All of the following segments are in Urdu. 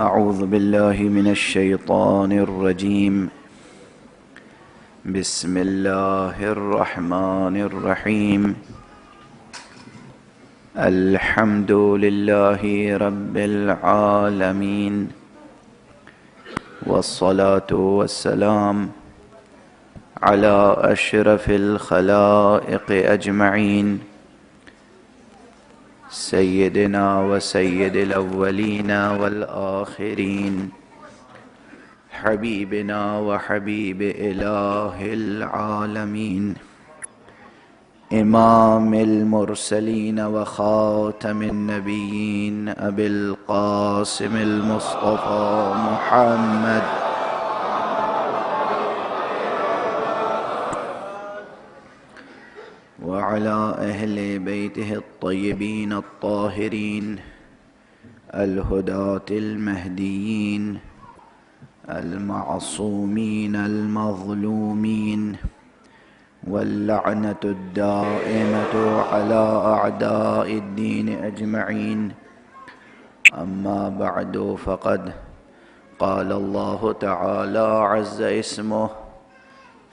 أعوذ بالله من الشيطان الرجيم. بسم الله الرحمن الرحيم. الحمد لله رب العالمين، والصلاة والسلام على أشرف الخلائق أجمعين، سيدنا وسيد الأولين والآخرين، حبيبنا وحبيب إله العالمين، إمام المرسلين وخاتم النبيين، أبي القاسم المصطفى محمد وعلى أهل بيته الطيبين الطاهرين الهداة المهديين المعصومين المظلومين، واللعنة الدائمة على أعداء الدين أجمعين. أما بعد، فقد قال الله تعالى عز اسمه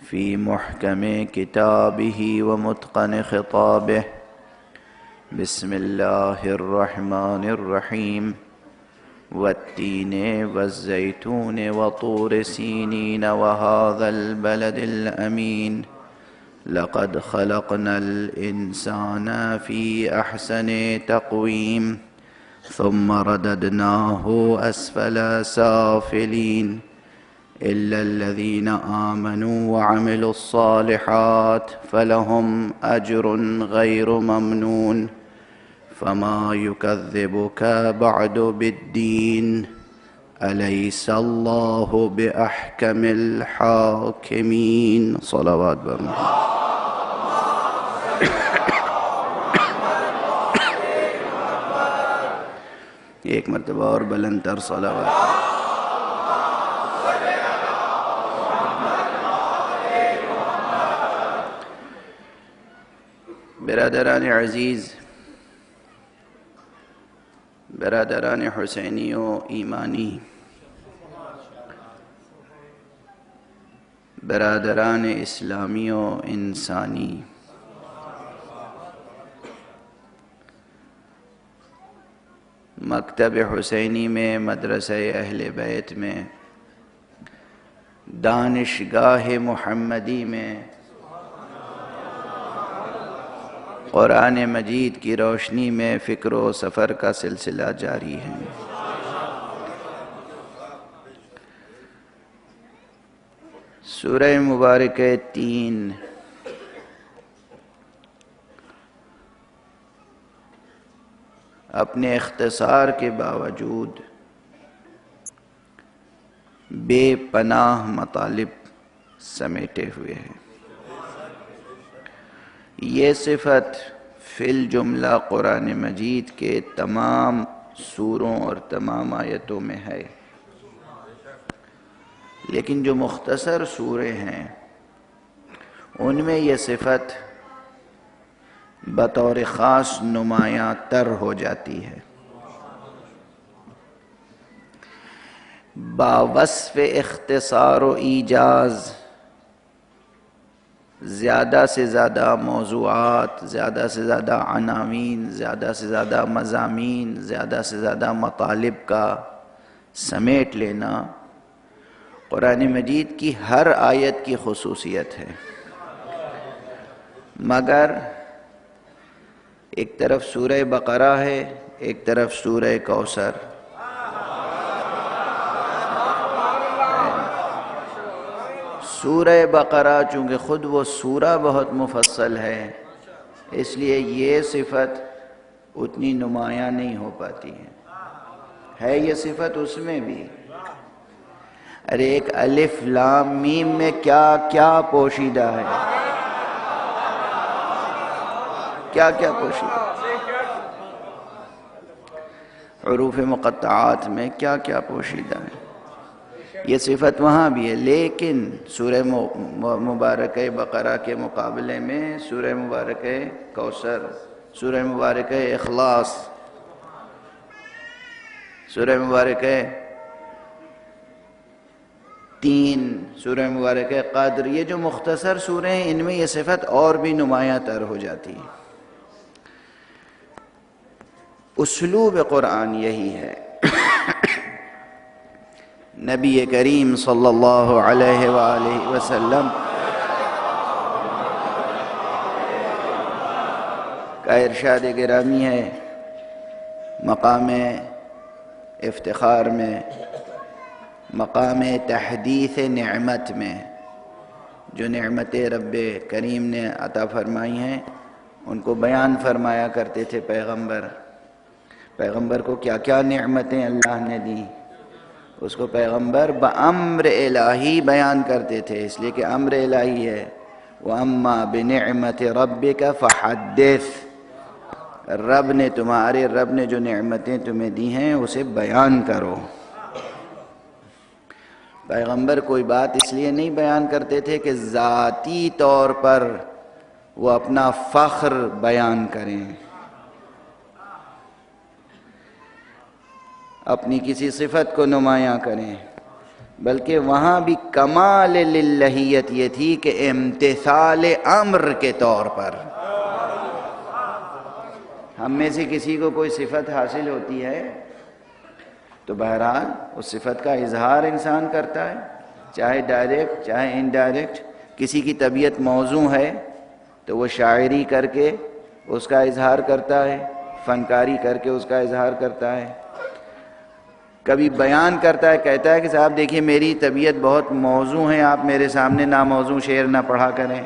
في محكم كتابه ومتقن خطابه: بسم الله الرحمن الرحيم. والتين والزيتون وطور سينين وهذا البلد الأمين، لقد خلقنا الإنسان في أحسن تقويم ثم رددناه أسفل سافلين إلا الذين آمنوا وعملوا الصالحات فلهم أجر غير ممنون. فما يكذبك بعد بالدين، أليس الله بأحكم الحاكمين. صلوات برمى. ایک مرتبہ اور بلند تر صلوات. برادران عزیز، برادران حسینی و ایمانی، برادران اسلامی و انسانی، مکتب حسینی میں، مدرسہ اہل بیت میں، دانشگاہ محمدی میں قرآن مجید کی روشنی میں فکر و سفر کا سلسلہ جاری ہے. سورہ مبارکہ 3 اپنے اختصار کے باوجود بے پناہ مطالب سمیٹے ہوئے ہے. یہ صفت فی الجملہ قرآن مجید کے تمام سوروں اور تمام آیتوں میں ہے، لیکن جو مختصر سورے ہیں ان میں یہ صفت بطور خاص نمایاں تر ہو جاتی ہے. باوصف اختصار و ایجاز زیادہ سے زیادہ موضوعات، زیادہ سے زیادہ عناوین، زیادہ سے زیادہ مضامین، زیادہ سے زیادہ مطالب کا سمیٹ لینا قرآن مجید کی ہر آیت کی خصوصیت ہے. مگر ایک طرف سورہ بقرہ ہے، ایک طرف سورہ کوثر. سورہ بقرہ چونکہ خود وہ سورہ بہت مفصل ہے، اس لیے یہ صفت اتنی نمایاں نہیں ہو پاتی ہے یہ صفت اس میں بھی. ارے ایک الف لام میم میں کیا کیا پوشیدہ ہے، کیا کیا پوشیدہ، حروف مقطعات میں کیا کیا پوشیدہ ہے. یہ صفت وہاں بھی ہے، لیکن سورہ مبارکہ بقرہ کے مقابلے میں سورہ مبارکہ کوثر، سورہ مبارکہ اخلاص، سورہ مبارکہ 3 سورہ مبارک قدر، یہ جو مختصر سورے ہیں ان میں یہ صفت اور بھی نمایاں تر ہو جاتی ہے۔ اسلوب قرآن یہی ہے۔ نبی کریم صلی اللہ علیہ وآلہ وسلم کا ارشاد گرامی ہے مقام افتخار میں، مقام تحدیث نعمت میں، جو نعمت رب کریم نے عطا فرمائی ہیں ان کو بیان فرمایا کرتے تھے پیغمبر کو کیا کیا نعمتیں اللہ نے دی، اس کو پیغمبر بامر الہی بیان کرتے تھے، اس لیے کہ امر الہی ہے۔ وَأَمَّا بِنِعْمَةِ رَبِّكَ فَحَدِّثْ، رب نے جو نعمتیں تمہیں دی ہیں اسے بیان کرو۔ پیغمبر کوئی بات اس لیے نہیں بیان کرتے تھے کہ ذاتی طور پر وہ اپنا فخر بیان کریں، اپنی کسی صفت کو نمایاں کریں، بلکہ وہاں بھی کمال للہیت یہ تھی کہ امتثال امر کے طور پر۔ ہم میں سے کسی کو کوئی صفت حاصل ہوتی ہے تو بہرحال اس صفت کا اظہار انسان کرتا ہے، چاہے ڈائریکٹ چاہے انڈائریکٹ۔ کسی کی طبیعت موزوں ہے تو وہ شاعری کر کے اس کا اظہار کرتا ہے، فنکاری کر کے اس کا اظہار کرتا ہے، کبھی بیان کرتا ہے، کہتا ہے کہ صاحب دیکھیے میری طبیعت بہت موزوں ہے، آپ میرے سامنے ناموزوں شعر نہ پڑھا کریں۔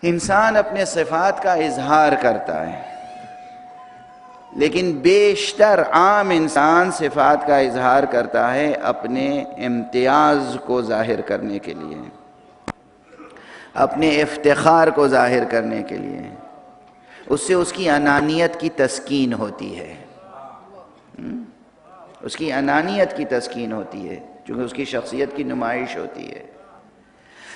انسان اپنے صفات کا اظہار کرتا ہے، لیکن بیشتر عام انسان صفات کا اظہار کرتا ہے اپنے امتیاز کو ظاہر کرنے کے لیے، اپنے افتخار کو ظاہر کرنے کے لیے۔ اس سے اس کی انانیت کی تسکین ہوتی ہے، اس کی انانیت کی تسکین ہوتی ہے، چونکہ اس کی شخصیت کی نمائش ہوتی ہے۔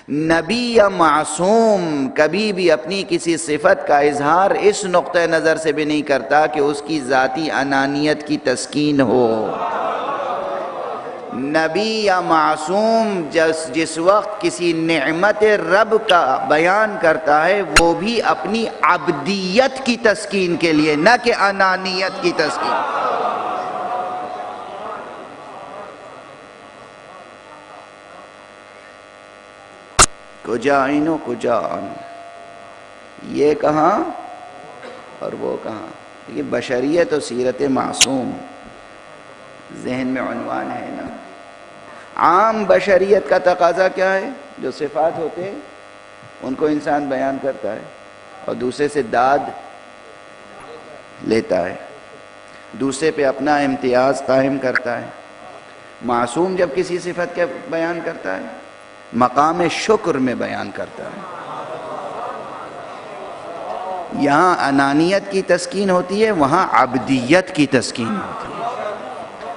نبی یا معصوم کبھی بھی اپنی کسی صفت کا اظہار اس نقطہ نظر سے بھی نہیں کرتا کہ اس کی ذاتی انانیت کی تسکین ہو۔ نبی یا معصوم جس وقت کسی نعمت رب کا بیان کرتا ہے وہ بھی اپنی عبدیت کی تسکین کے لیے، نہ کہ انانیت کی تسکین۔ کجا آئین و کجا آن، یہ کہاں اور وہ کہاں۔ یہ بشریت و سیرت معصوم ذہن میں عنوان ہے نا۔ عام بشریت کا تقاضا کیا ہے؟ جو صفات ہوتے ہیں ان کو انسان بیان کرتا ہے اور دوسرے سے داد لیتا ہے، دوسرے پہ اپنا امتیاز قائم کرتا ہے۔ معصوم جب کسی صفت کا بیان کرتا ہے مقام شکر میں بیان کرتا ہے۔ یہاں انانیت کی تسکین ہوتی ہے، وہاں عبدیت کی تسکین ہوتی ہے،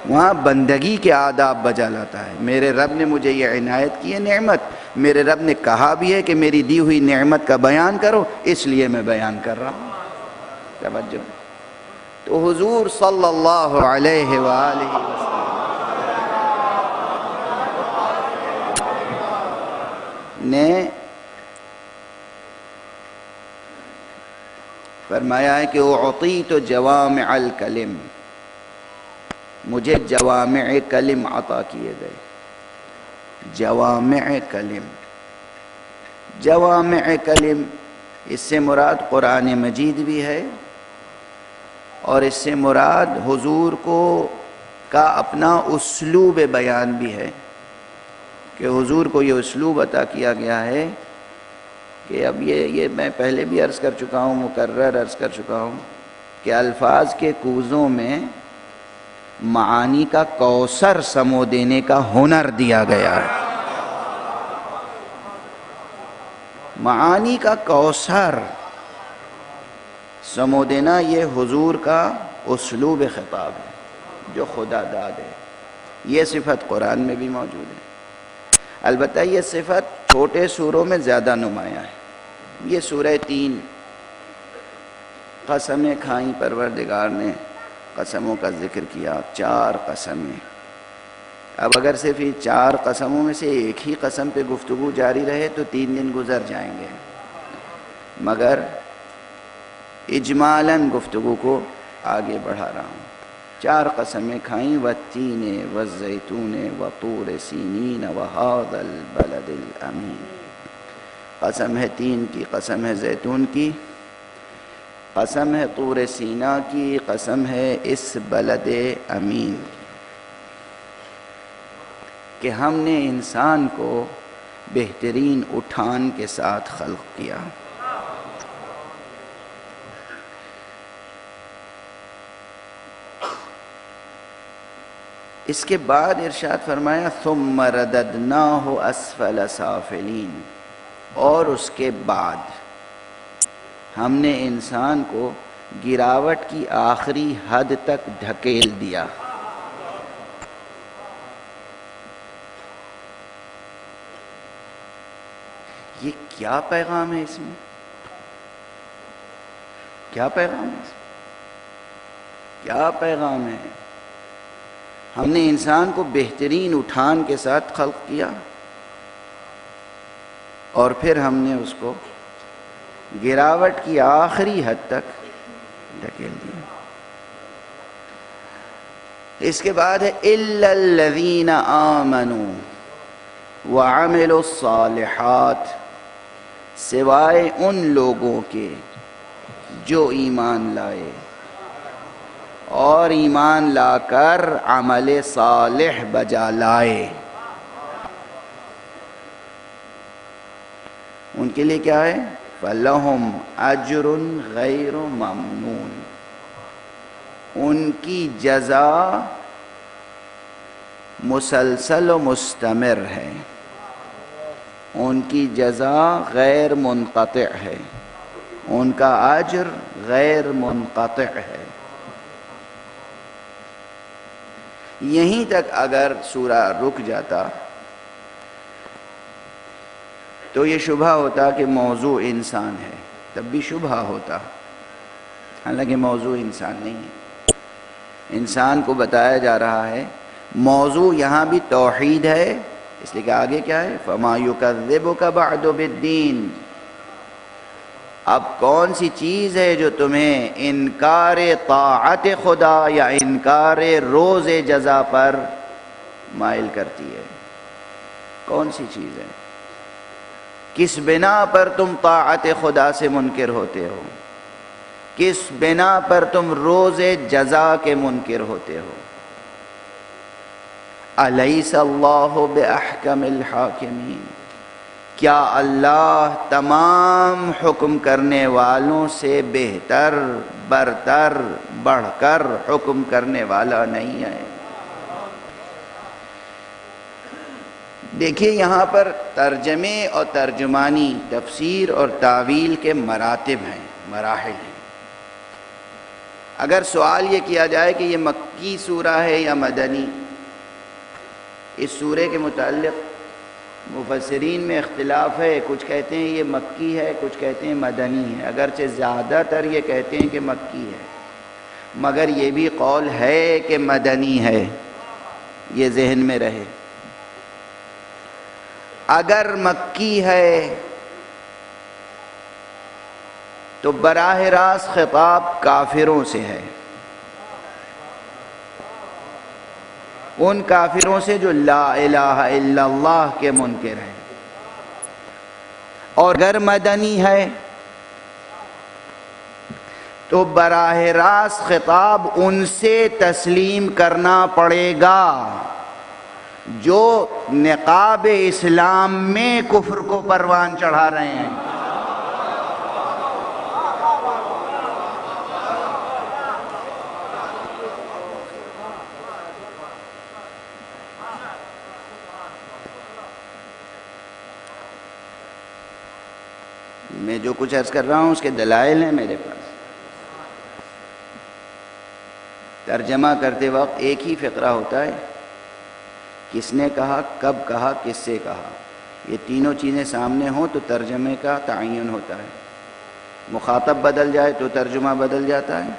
وہاں بندگی کے آداب بجا لاتا ہے۔ میرے رب نے مجھے یہ عنایت کی ہے نعمت، میرے رب نے کہا بھی ہے کہ میری دی ہوئی نعمت کا بیان کرو، اس لیے میں بیان کر رہا ہوں۔ توجہ۔ تو حضور صلی اللہ علیہ وآلہ وسلم نے فرمایا ہے کہ اعطیت جوامع الکلم، مجھے جوامع کلم عطا کیے گئے۔ جوامع کلم، جوامع کلم اس سے مراد قرآن مجید بھی ہے، اور اس سے مراد حضور کا اپنا اسلوب بیان بھی ہے، کہ حضور کو یہ اسلوب عطا کیا گیا ہے کہ اب یہ میں پہلے بھی عرض کر چکا ہوں، مکرر عرض کر چکا ہوں کہ الفاظ کے کوزوں میں معانی کا کوثر سمو دینے کا ہنر دیا گیا ہے۔ معانی کا کوثر سمو دینا یہ حضور کا اسلوب خطاب ہے جو خدا داد ہے۔ یہ صفت قرآن میں بھی موجود ہے، البتہ یہ صفت چھوٹے سوروں میں زیادہ نمایاں ہے۔ یہ سورہ 3 قسمیں کھائیں پروردگار نے، قسموں کا ذکر کیا، 4 قسمیں اب اگر صرف یہ 4 قسموں میں سے ایک ہی قسم پہ گفتگو جاری رہے تو 3 دن گزر جائیں گے، مگر اجمالاً گفتگو کو آگے بڑھا رہا ہوں۔ 4 قسمیں کھائیں، والتین والزیتون وطور سینین وہذا البلد الامین۔ قسم ہے تین کی، قسم ہے زیتون کی، قسم ہے طور سینا کی، قسم ہے اس بلد امین کہ ہم نے انسان کو بہترین اٹھان کے ساتھ خلق کیا۔ اس کے بعد ارشاد فرمایا ثم رددناہ اسفل سافلین، اور اس کے بعد ہم نے انسان کو گراوٹ کی آخری حد تک دھکیل دیا۔ یہ کیا پیغام ہے اس میں؟ کیا پیغام ہے اس میں؟ کیا پیغام ہے؟ ہم نے انسان کو بہترین اٹھان کے ساتھ خلق کیا اور پھر ہم نے اس کو گراوٹ کی آخری حد تک دھکیل دیا۔ اس کے بعد ہے اِلَّا الَّذِينَ آمَنُوا وَعَمِلُوا الصَّالِحَاتِ، سوائے ان لوگوں کے جو ایمان لائے اور ایمان لا کر عمل صالح بجا لائے۔ ان کے لیے کیا ہے؟ فَلَهُمْ أَجْرٌ غَيْرُ مَمْنُونَ، ان کی جزا مسلسل و مستمر ہے، ان کی جزا غیر منقطع ہے، ان کا اجر غیر منقطع ہے۔ یہیں تک اگر سورہ رک جاتا تو یہ شبہ ہوتا کہ موضوع انسان ہے، تب بھی شبہ ہوتا، حالانکہ موضوع انسان نہیں ہے۔ انسان کو بتایا جا رہا ہے موضوع یہاں بھی توحید ہے، اس لیے کہ آگے کیا ہے؟ فَمَا يُكَذِّبُكَ بَعْدُ بِالدِّينِ، اب کون سی چیز ہے جو تمہیں انکار طاعت خدا یا انکار روز جزا پر مائل کرتی ہے؟ کون سی چیز ہے؟ کس بنا پر تم طاعت خدا سے منکر ہوتے ہو؟ کس بنا پر تم روز جزا کے منکر ہوتے ہو؟ الیس اللہ باحکم الحاکمین، کیا اللہ تمام حکم کرنے والوں سے بہتر، برتر، بڑھ کر حکم کرنے والا نہیں ہے؟ دیکھیے یہاں پر ترجمے اور ترجمانی، تفسیر اور تعویل کے مراتب ہیں، مراحل ہیں۔ اگر سوال یہ کیا جائے کہ یہ مکی سورہ ہے یا مدنی، اس سورے کے متعلق مفسرین میں اختلاف ہے، کچھ کہتے ہیں یہ مکی ہے، کچھ کہتے ہیں مدنی ہے، اگرچہ زیادہ تر یہ کہتے ہیں کہ مکی ہے، مگر یہ بھی قول ہے کہ مدنی ہے، یہ ذہن میں رہے۔ اگر مکی ہے تو براہ راست خطاب کافروں سے ہے، ان کافروں سے جو لا الہ الا اللہ کے منکر ہیں۔ اور اگر مدنی ہے تو براہ راست خطاب ان سے تسلیم کرنا پڑے گا جو نقاب اسلام میں کفر کو پروان چڑھا رہے ہیں۔ میں جو کچھ عرض کر رہا ہوں اس کے دلائل ہیں میرے پاس۔ ترجمہ کرتے وقت ایک ہی فقرہ ہوتا ہے، کس نے کہا، کب کہا، کس سے کہا، یہ تینوں چیزیں سامنے ہوں تو ترجمے کا تعین ہوتا ہے۔ مخاطب بدل جائے تو ترجمہ بدل جاتا ہے،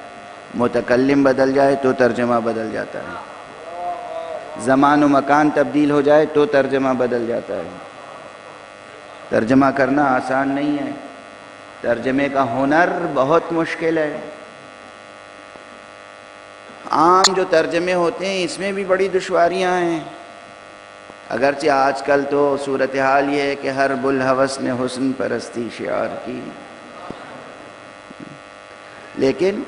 متکلم بدل جائے تو ترجمہ بدل جاتا ہے۔ زمان و مکان تبدیل ہو جائے تو ترجمہ بدل جاتا ہے. ترجمہ کرنا آسان نہیں ہے، ترجمے کا ہنر بہت مشکل ہے. عام جو ترجمے ہوتے ہیں اس میں بھی بڑی دشواریاں ہیں. اگرچہ آج کل تو صورتحال یہ ہے کہ ہر بلحوث نے حسن پرستی شعار کی، لیکن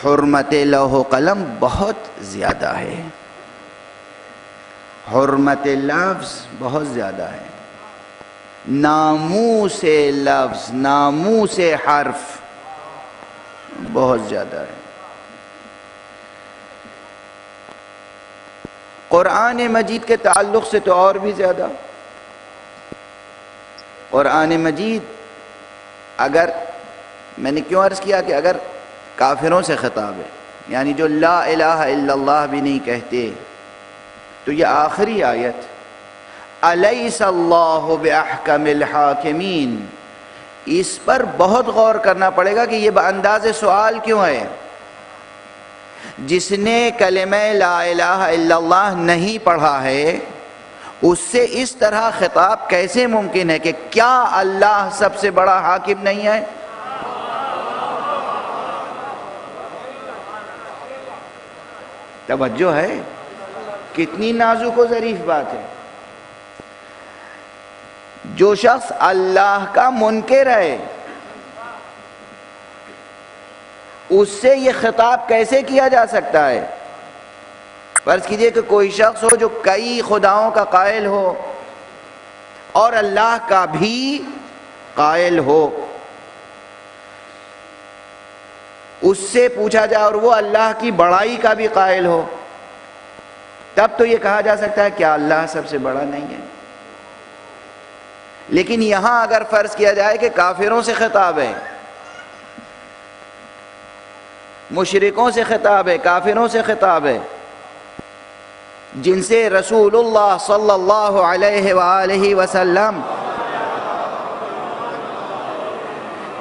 حرمت لوح و قلم بہت زیادہ ہے، حرمت لفظ بہت زیادہ ہے، ناموس لفظ، ناموس حرف بہت زیادہ ہے. قرآن مجید کے تعلق سے تو اور بھی زیادہ. قرآن مجید اگر میں نے کیوں عرض کیا کہ اگر کافروں سے خطاب ہے، یعنی جو لا الہ الا اللہ بھی نہیں کہتے، تو یہ آخری آیت الیس اللہ باحکم الحاکمین، اس پر بہت غور کرنا پڑے گا کہ یہ بانداز سوال کیوں ہے. جس نے کلمہ لا الہ الا اللہ نہیں پڑھا ہے اس سے اس طرح خطاب کیسے ممکن ہے کہ کیا اللہ سب سے بڑا حاکم نہیں ہے؟ توجہ ہے، کتنی نازک و ظریف بات ہے. جو شخص اللہ کا منکر ہے اس سے یہ خطاب کیسے کیا جا سکتا ہے؟ فرض کیجئے کہ کوئی شخص ہو جو کئی خداؤں کا قائل ہو اور اللہ کا بھی قائل ہو، اس سے پوچھا جائے اور وہ اللہ کی بڑائی کا بھی قائل ہو، تب تو یہ کہا جا سکتا ہے کیا اللہ سب سے بڑا نہیں ہے. لیکن یہاں اگر فرض کیا جائے کہ کافروں سے خطاب ہے، مشرکوں سے خطاب ہے، کافروں سے خطاب ہے، جن سے رسول اللہ صلی اللہ علیہ وآلہ وسلم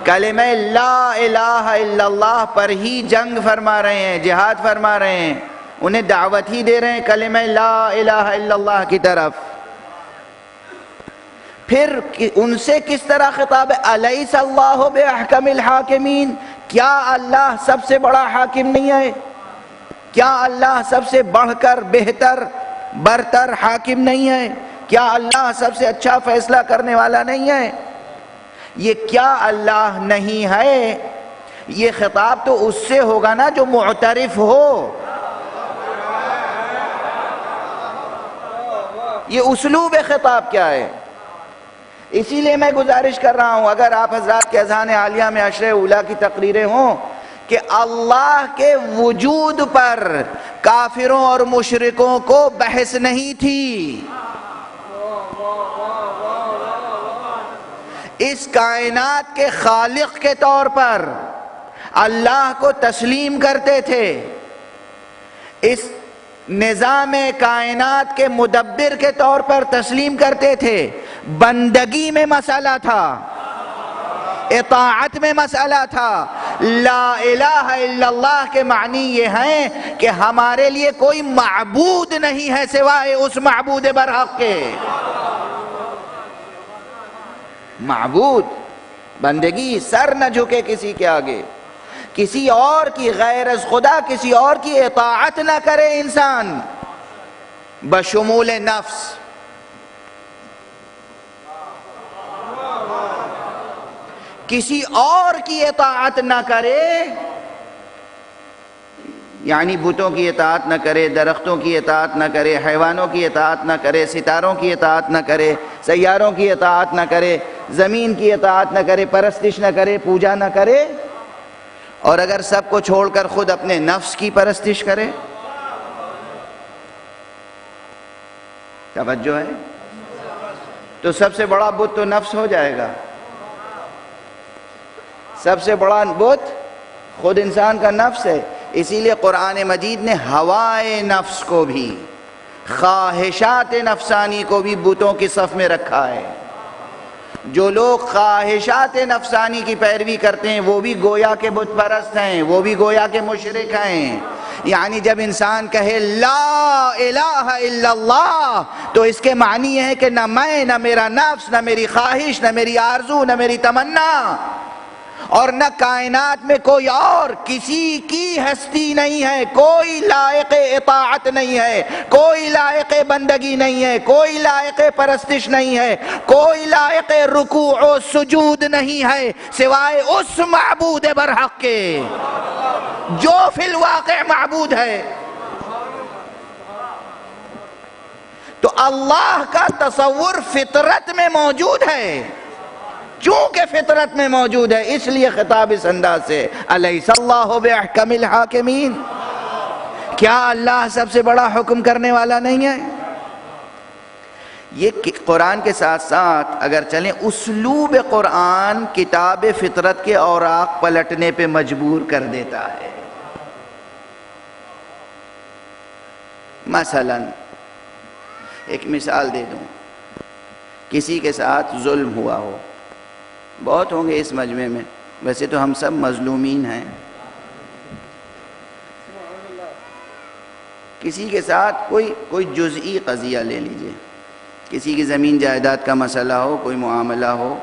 کلمہ لا الہ الا اللہ پر ہی جنگ فرما رہے ہیں، جہاد فرما رہے ہیں، انہیں دعوت ہی دے رہے ہیں کلمہ لا الہ الا اللہ کی طرف، پھر ان سے کس طرح خطاب ہے؟ الیس اللہ باحکم الحاکمین، کیا اللہ سب سے بڑا حاکم نہیں ہے؟ کیا اللہ سب سے بڑھ کر بہتر برتر حاکم نہیں ہے؟ کیا اللہ سب سے اچھا فیصلہ کرنے والا نہیں ہے؟ یہ کیا اللہ نہیں ہے، یہ خطاب تو اس سے ہوگا نا جو معترف ہو. یہ اسلوب خطاب کیا ہے؟ اسی لیے میں گزارش کر رہا ہوں اگر آپ حضرات کے اذہان عالیہ میں عشر اولیٰ کی تقریریں ہوں کہ اللہ کے وجود پر کافروں اور مشرکوں کو بحث نہیں تھی، اس کائنات کے خالق کے طور پر اللہ کو تسلیم کرتے تھے، اس نظام کائنات کے مدبر کے طور پر تسلیم کرتے تھے. بندگی میں مسئلہ تھا، اطاعت میں مسئلہ تھا. لا الہ الا اللہ کے معنی یہ ہیں کہ ہمارے لیے کوئی معبود نہیں ہے سوائے اس معبود برحق کے. معبود، بندگی، سر نہ جھکے کسی کے آگے، کسی اور کی غیر از خدا کسی اور کی اطاعت نہ کرے انسان بشمول نفس. کسی اور کی اطاعت نہ کرے، یعنی بتوں کی اطاعت نہ کرے، درختوں کی اطاعت نہ کرے، حیوانوں کی اطاعت نہ کرے، ستاروں کی اطاعت نہ کرے، سیاروں کی اطاعت نہ کرے، زمین کی اطاعت نہ کرے، پرستش نہ کرے، پوجا نہ کرے، اور اگر سب کو چھوڑ کر خود اپنے نفس کی پرستش کرے. توجہ ہے؟ تو سب سے بڑا بت تو نفس ہو جائے گا. سب سے بڑا بت خود انسان کا نفس ہے. اسی لیے قرآن مجید نے ہوائے نفس کو بھی، خواہشات نفسانی کو بھی بتوں کی صف میں رکھا ہے. جو لوگ خواہشات نفسانی کی پیروی کرتے ہیں وہ بھی گویا کے بت پرست ہیں، وہ بھی گویا کے مشرک ہیں. یعنی جب انسان کہے لا الہ الا اللہ تو اس کے معنی یہ ہے کہ نہ میں، نہ میرا نفس، نہ میری خواہش، نہ میری آرزو، نہ میری تمنا اور نہ کائنات میں کوئی اور کسی کی ہستی نہیں ہے، کوئی لائق اطاعت نہیں ہے، کوئی لائق بندگی نہیں ہے، کوئی لائق پرستش نہیں ہے، کوئی لائق رکوع و سجود نہیں ہے سوائے اس معبود برحق کے جو فی الواقع معبود ہے۔ تو اللہ کا تصور فطرت میں موجود ہے، چونکہ فطرت میں موجود ہے اس لیے خطاب اس انداز سے الیس اللہ باحکم الحاکمین، کیا اللہ سب سے بڑا حکم کرنے والا نہیں ہے؟ یہ قرآن کے ساتھ ساتھ اگر چلیں اسلوب قرآن کتاب فطرت کے اوراق پلٹنے پہ مجبور کر دیتا ہے۔ مثلا ایک مثال دے دوں، کسی کے ساتھ ظلم ہوا ہو، بہت ہوں گے اس مجمع میں، ویسے تو ہم سب مظلومین ہیں، کسی کے ساتھ کوئی جزئی قضیہ لے لیجئے، کسی کی زمین جائیداد کا مسئلہ ہو، کوئی معاملہ ہو،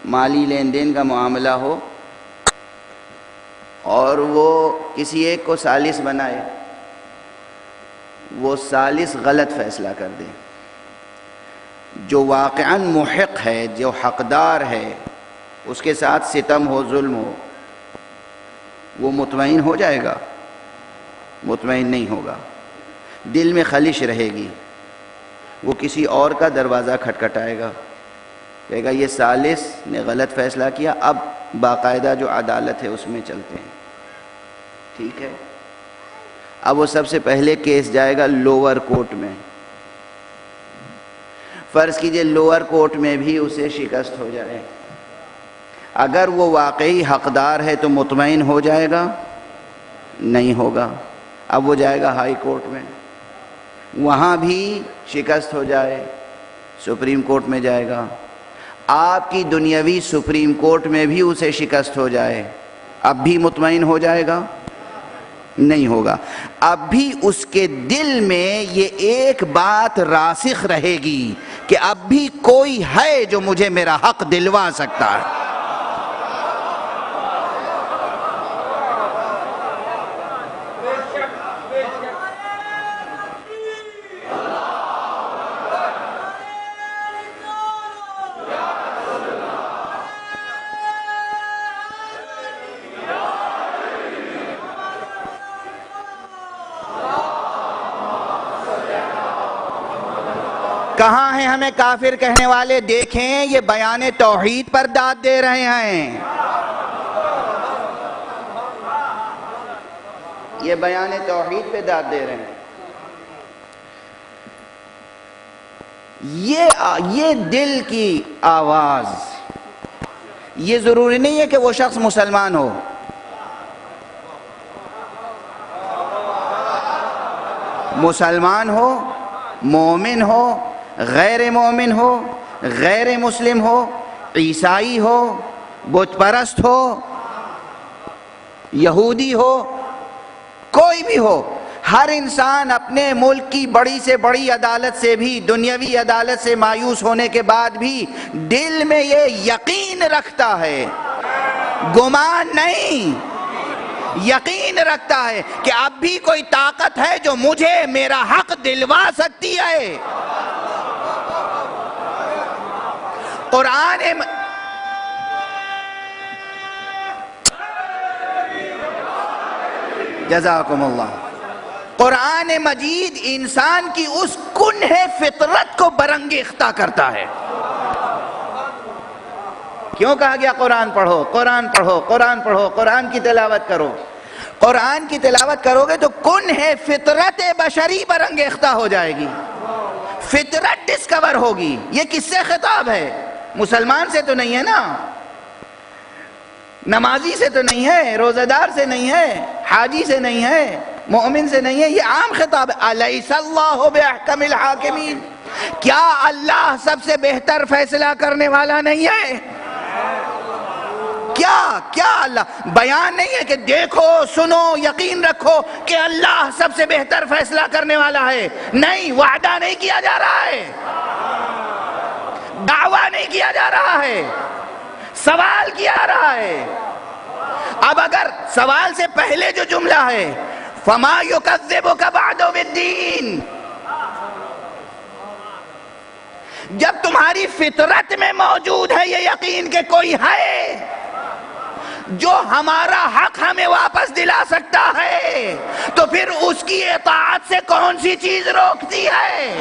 مالی لین دین کا معاملہ ہو، اور وہ کسی ایک کو ثالث بنائے، وہ ثالث غلط فیصلہ کر دے، جو واقعاً محق ہے، جو حقدار ہے، اس کے ساتھ ستم ہو، ظلم ہو، وہ مطمئن ہو جائے گا؟ مطمئن نہیں ہوگا، دل میں خلش رہے گی، وہ کسی اور کا دروازہ کھٹکھٹائے گا، کہے گا یہ ثالث نے غلط فیصلہ کیا، اب باقاعدہ جو عدالت ہے اس میں چلتے ہیں، ٹھیک ہے؟ اب وہ سب سے پہلے کیس جائے گا لوور کورٹ میں، فرض کیجئے لوور کورٹ میں بھی اسے شکست ہو جائے، اگر وہ واقعی حقدار ہے تو مطمئن ہو جائے گا؟ نہیں ہوگا، اب وہ جائے گا ہائی کورٹ میں، وہاں بھی شکست ہو جائے، سپریم کورٹ میں جائے گا، آپ کی دنیاوی سپریم کورٹ میں بھی اسے شکست ہو جائے، اب بھی مطمئن ہو جائے گا؟ نہیں ہوگا، اب بھی اس کے دل میں یہ ایک بات راسخ رہے گی کہ اب بھی کوئی ہے جو مجھے میرا حق دلوا سکتا ہے۔ کہاں ہیں ہمیں کافر کہنے والے؟ دیکھیں یہ بیان توحید پر داد دے رہے ہیں، یہ بیان توحید پہ داد دے رہے ہیں، یہ دل کی آواز، یہ ضروری نہیں ہے کہ وہ شخص مسلمان ہو، مسلمان ہو، مومن ہو، غیر مومن ہو، غیر مسلم ہو، عیسائی ہو، بت پرست ہو، یہودی ہو، کوئی بھی ہو، ہر انسان اپنے ملک کی بڑی سے بڑی عدالت سے بھی، دنیاوی عدالت سے مایوس ہونے کے بعد بھی دل میں یہ یقین رکھتا ہے، گمان نہیں، یقین رکھتا ہے کہ اب بھی کوئی طاقت ہے جو مجھے میرا حق دلوا سکتی ہے۔ قرآن جزاکم اللہ، قرآن مجید انسان کی اس کنہ فطرت کو برانگیختہ کرتا ہے۔ کیوں کہا گیا قرآن پڑھو، قرآن پڑھو، قرآن پڑھو، قرآن کی تلاوت کرو؟ قرآن کی تلاوت کرو گے تو کنہ فطرت بشری برانگیختہ ہو جائے گی، فطرت ڈسکور ہوگی۔ یہ کس سے خطاب ہے؟ مسلمان سے تو نہیں ہے نا، نمازی سے تو نہیں ہے، روزہ دار سے نہیں ہے، حاجی سے نہیں ہے، مومن سے نہیں ہے، یہ عام خطاب ہے۔ الیس اللہ باحکم الحاکمین، کیا اللہ سب سے بہتر فیصلہ کرنے والا نہیں ہے؟ کیا اللہ بیان نہیں ہے کہ دیکھو سنو یقین رکھو کہ اللہ سب سے بہتر فیصلہ کرنے والا ہے؟ نہیں، وعدہ نہیں کیا جا رہا ہے، دعویٰ نہیں کیا جا رہا ہے، سوال کیا جا رہا ہے۔ اب اگر سوال سے پہلے جو جملہ ہے فَمَا يُكَذِّبُكَ بَعْدُ بِالدِّينِ، جب تمہاری فطرت میں موجود ہے یہ یقین کہ کوئی ہے جو ہمارا حق ہمیں واپس دلا سکتا ہے، تو پھر اس کی اطاعت سے کون سی چیز روکتی ہے؟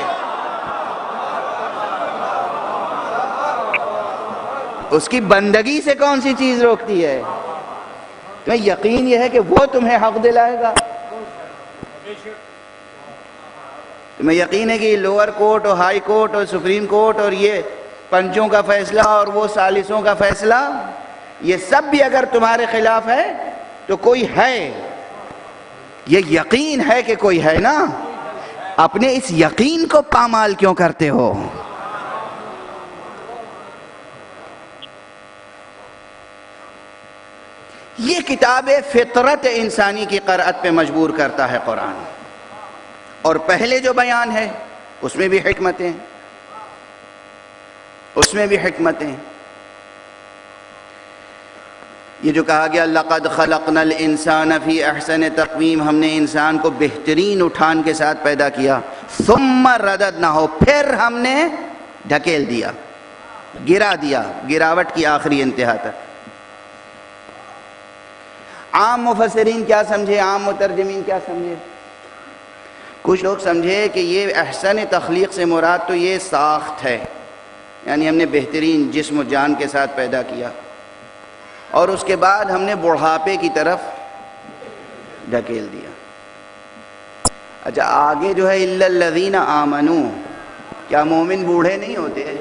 اس کی بندگی سے کون سی چیز روکتی ہے؟ تمہیں یقین یہ ہے کہ وہ تمہیں حق دلائے گا؟ تمہیں یقین ہے کہ لوور کورٹ اور ہائی کورٹ اور سپریم کورٹ اور یہ پنچوں کا فیصلہ اور وہ ثالثوں کا فیصلہ، یہ سب بھی اگر تمہارے خلاف ہے تو کوئی ہے، یہ یقین ہے کہ کوئی ہے نا، اپنے اس یقین کو پامال کیوں کرتے ہو؟ یہ کتاب فطرت انسانی کی قرأت پہ مجبور کرتا ہے قرآن، اور پہلے جو بیان ہے اس میں بھی حکمتیں، اس میں بھی حکمتیں۔ یہ جو کہا گیا لَقَدْ خَلَقْنَا الْإِنسَانَ فِي أَحْسَنِ تَقْوِيمٍ، ہم نے انسان کو بہترین اٹھان کے ساتھ پیدا کیا، ثُمَّ رَدَدْنَاهُ، پھر ہم نے ڈھکیل دیا، گرا دیا، گراوٹ کی آخری انتہا تک۔ عام مفسرین کیا سمجھے، عام مترجمین کیا سمجھے؟ کچھ لوگ سمجھے کہ یہ احسن تخلیق سے مراد تو یہ ساخت ہے، یعنی ہم نے بہترین جسم و جان کے ساتھ پیدا کیا اور اس کے بعد ہم نے بڑھاپے کی طرف ڈھکیل دیا۔ اچھا آگے جو ہے اِلَّا الَّذِينَ آمَنُوا، کیا مومن بوڑھے نہیں ہوتے ہیں؟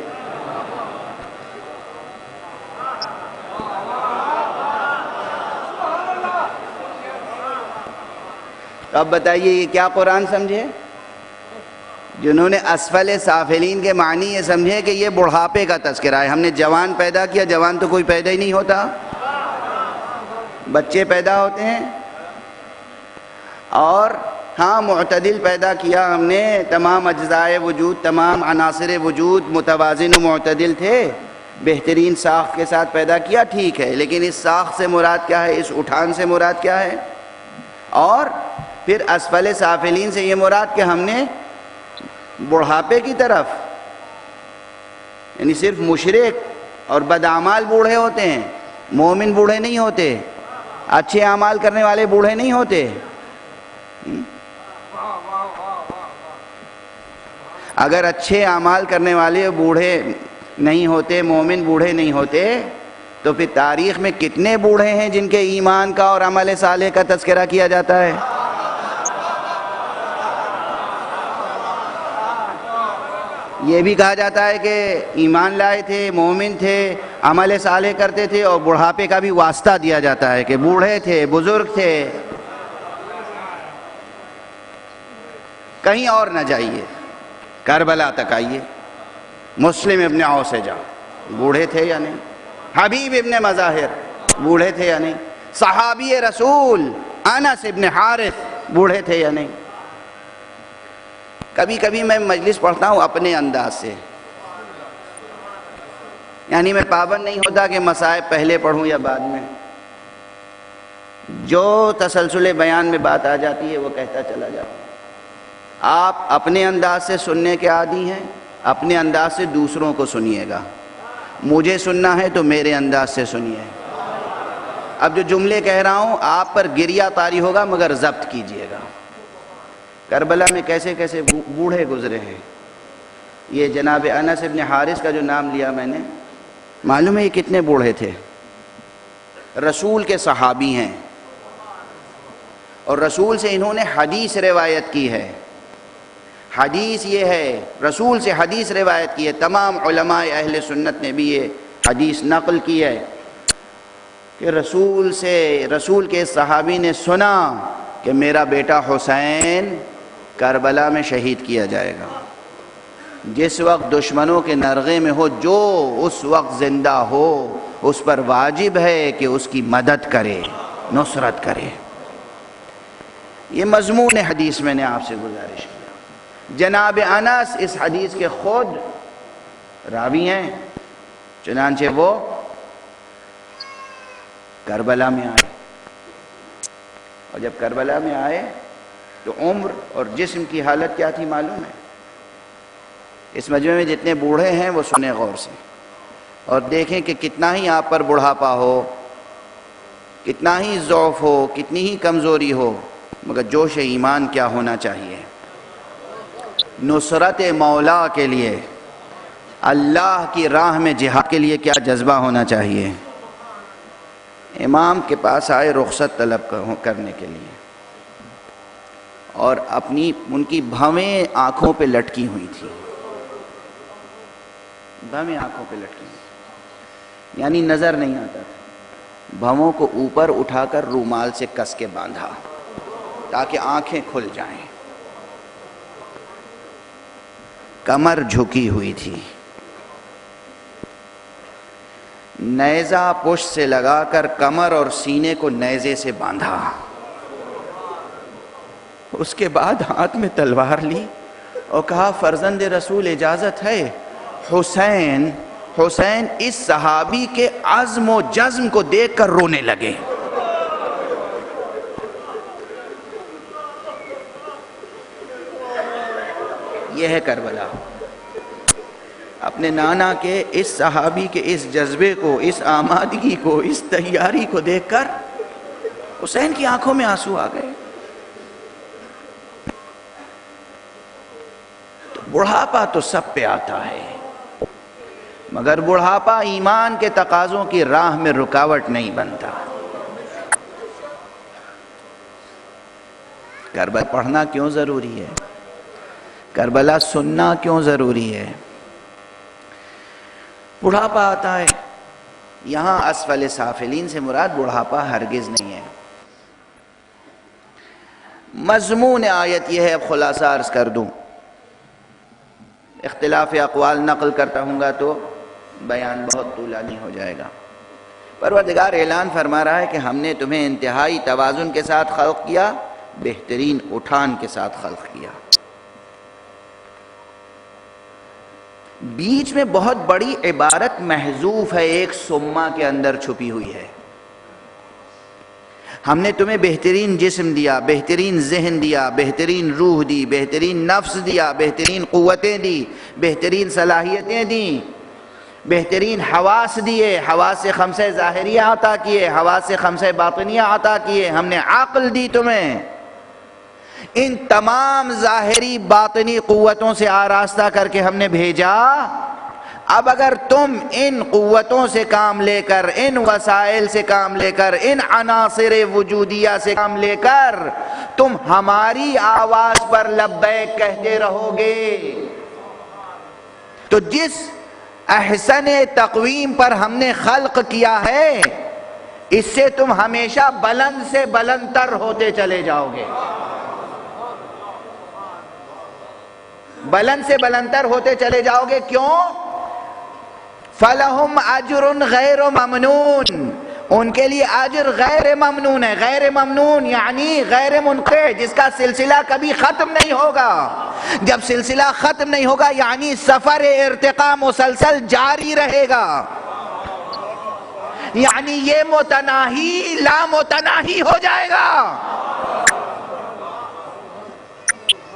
تو اب بتائیے یہ کیا قرآن سمجھے؟ جنہوں نے اسفل سافلین کے معنی یہ سمجھے کہ یہ بڑھاپے کا تذکرہ ہے، ہم نے جوان پیدا کیا، جوان تو کوئی پیدا ہی نہیں ہوتا، بچے پیدا ہوتے ہیں، اور ہاں معتدل پیدا کیا ہم نے، تمام اجزائے وجود، تمام عناصر وجود متوازن و معتدل تھے، بہترین ساخت کے ساتھ پیدا کیا، ٹھیک ہے، لیکن اس ساخت سے مراد کیا ہے، اس اٹھان سے مراد کیا ہے؟ اور پھر اسفل سافلین سے یہ مراد کہ ہم نے بڑھاپے کی طرف، یعنی صرف مشرک اور بدعمال بوڑھے ہوتے ہیں، مومن بوڑھے نہیں ہوتے، اچھے اعمال کرنے والے بوڑھے نہیں ہوتے۔ اگر اچھے اعمال کرنے والے بوڑھے نہیں ہوتے، مومن بوڑھے نہیں ہوتے، تو پھر تاریخ میں کتنے بوڑھے ہیں جن کے ایمان کا اور عمل صالح کا تذکرہ کیا جاتا ہے؟ یہ بھی کہا جاتا ہے کہ ایمان لائے تھے، مومن تھے، عمل صالح کرتے تھے، اور بڑھاپے کا بھی واسطہ دیا جاتا ہے کہ بوڑھے تھے، بزرگ تھے۔ کہیں اور نہ جائیے، کربلا تک آئیے، مسلم ابن عوف سے جاؤ، بوڑھے تھے یا نہیں؟ حبیب ابن مظاہر بوڑھے تھے یا نہیں؟ صحابی رسول انس ابن حارث بوڑھے تھے یا نہیں؟ کبھی کبھی میں مجلس پڑھتا ہوں اپنے انداز سے، یعنی میں پابند نہیں ہوتا کہ مصائب پہلے پڑھوں یا بعد میں، جو تسلسل بیان میں بات آ جاتی ہے وہ کہتا چلا جاتا ہوں۔ آپ اپنے انداز سے سننے کے عادی ہیں، اپنے انداز سے دوسروں کو سنیے گا، مجھے سننا ہے تو میرے انداز سے سنیے۔ اب جو جملے کہہ رہا ہوں آپ پر گریہ طاری ہوگا مگر ضبط کیجئے گا۔ کربلا میں کیسے کیسے بوڑھے گزرے ہیں۔ یہ جناب انس ابن حارث کا جو نام لیا میں نے، معلوم ہے یہ کتنے بوڑھے تھے؟ رسول کے صحابی ہیں، اور رسول سے انہوں نے حدیث روایت کی ہے۔ حدیث یہ ہے، رسول سے حدیث روایت کی ہے، تمام علماء اہل سنت نے بھی یہ حدیث نقل کی ہے کہ رسول کے صحابی نے سنا کہ میرا بیٹا حسین کربلا میں شہید کیا جائے گا، جس وقت دشمنوں کے نرغے میں ہو، جو اس وقت زندہ ہو اس پر واجب ہے کہ اس کی مدد کرے، نصرت کرے۔ یہ مضمون حدیث میں نے آپ سے گزارش کیا۔ جناب انس اس حدیث کے خود راوی ہیں، چنانچہ وہ کربلا میں آئے، اور جب کربلا میں آئے تو عمر اور جسم کی حالت کیا تھی معلوم ہے؟ اس مجمع میں جتنے بوڑھے ہیں وہ سنیں غور سے اور دیکھیں کہ کتنا ہی آپ پر بڑھاپا ہو، کتنا ہی ضعف ہو، کتنی ہی کمزوری ہو، مگر جوش ایمان کیا ہونا چاہیے؟ نصرت مولا کے لیے، اللہ کی راہ میں جہاد کے لیے کیا جذبہ ہونا چاہیے؟ امام کے پاس آئے رخصت طلب کرنے کے لیے، اور ان کی بھویں آنکھوں پہ لٹکی ہوئی تھی، بھویں آنکھوں پہ لٹکی ہوئی تھی، یعنی نظر نہیں آتا تھا۔ بھووں کو اوپر اٹھا کر رومال سے کس کے باندھا تاکہ آنکھیں کھل جائیں، کمر جھکی ہوئی تھی، نیزہ پشت سے لگا کر کمر اور سینے کو نیزے سے باندھا، اس کے بعد ہاتھ میں تلوار لی اور کہا فرزند رسول اجازت ہے؟ حسین اس صحابی کے عزم و جزم کو دیکھ کر رونے لگے۔ یہ ہے کربلا۔ اپنے نانا کے اس صحابی کے اس جذبے کو، اس آمادگی کو، اس تیاری کو دیکھ کر حسین کی آنکھوں میں آنسو آ گئے۔ تو بڑھاپا تو سب پہ آتا ہے، مگر بڑھاپا ایمان کے تقاضوں کی راہ میں رکاوٹ نہیں بنتا۔ کربلا پڑھنا کیوں ضروری ہے؟ کربلا سننا کیوں ضروری ہے؟ بڑھاپا آتا ہے، یہاں اسفل سافلین سے مراد بڑھاپا ہرگز نہیں ہے۔ مضمون آیت یہ ہے، اب خلاصہ عرض کر دوں، اختلاف اقوال نقل کرتا ہوں گا تو بیان بہت طولانی ہو جائے گا۔ پروردگار اعلان فرما رہا ہے کہ ہم نے تمہیں انتہائی توازن کے ساتھ خلق کیا، بہترین اٹھان کے ساتھ خلق کیا۔ بیچ میں بہت بڑی عبارت محذوف ہے، ایک ثم کے اندر چھپی ہوئی ہے۔ ہم نے تمہیں بہترین جسم دیا، بہترین ذہن دیا، بہترین روح دی، بہترین نفس دیا، بہترین قوتیں دی، بہترین صلاحیتیں دیں، بہترین حواس دیے، حواس خمسہ ظاہریہ عطا کیے، حواس خمسہ باطنیہ عطا کیے، ہم نے عقل دی تمہیں۔ ان تمام ظاہری باطنی قوتوں سے آراستہ کر کے ہم نے بھیجا۔ اب اگر تم ان قوتوں سے کام لے کر، ان وسائل سے کام لے کر، ان عناصر وجودیہ سے کام لے کر تم ہماری آواز پر لبیک کہتے رہو گے تو جس احسن تقویم پر ہم نے خلق کیا ہے اس سے تم ہمیشہ بلند سے بلند تر ہوتے چلے جاؤ گے، بلند سے بلند تر ہوتے چلے جاؤ گے۔ کیوں؟ فَلَهُمْ أَجْرٌ غَيْرُ مَمْنُونَ، ان کے لیے اجر غیر ممنون ہے۔ غیر ممنون یعنی غیر منقطع، جس کا سلسلہ کبھی ختم نہیں ہوگا۔ جب سلسلہ ختم نہیں ہوگا یعنی سفر ارتقاء مسلسل جاری رہے گا، یعنی یہ متناہی لا متناہی ہو جائے گا۔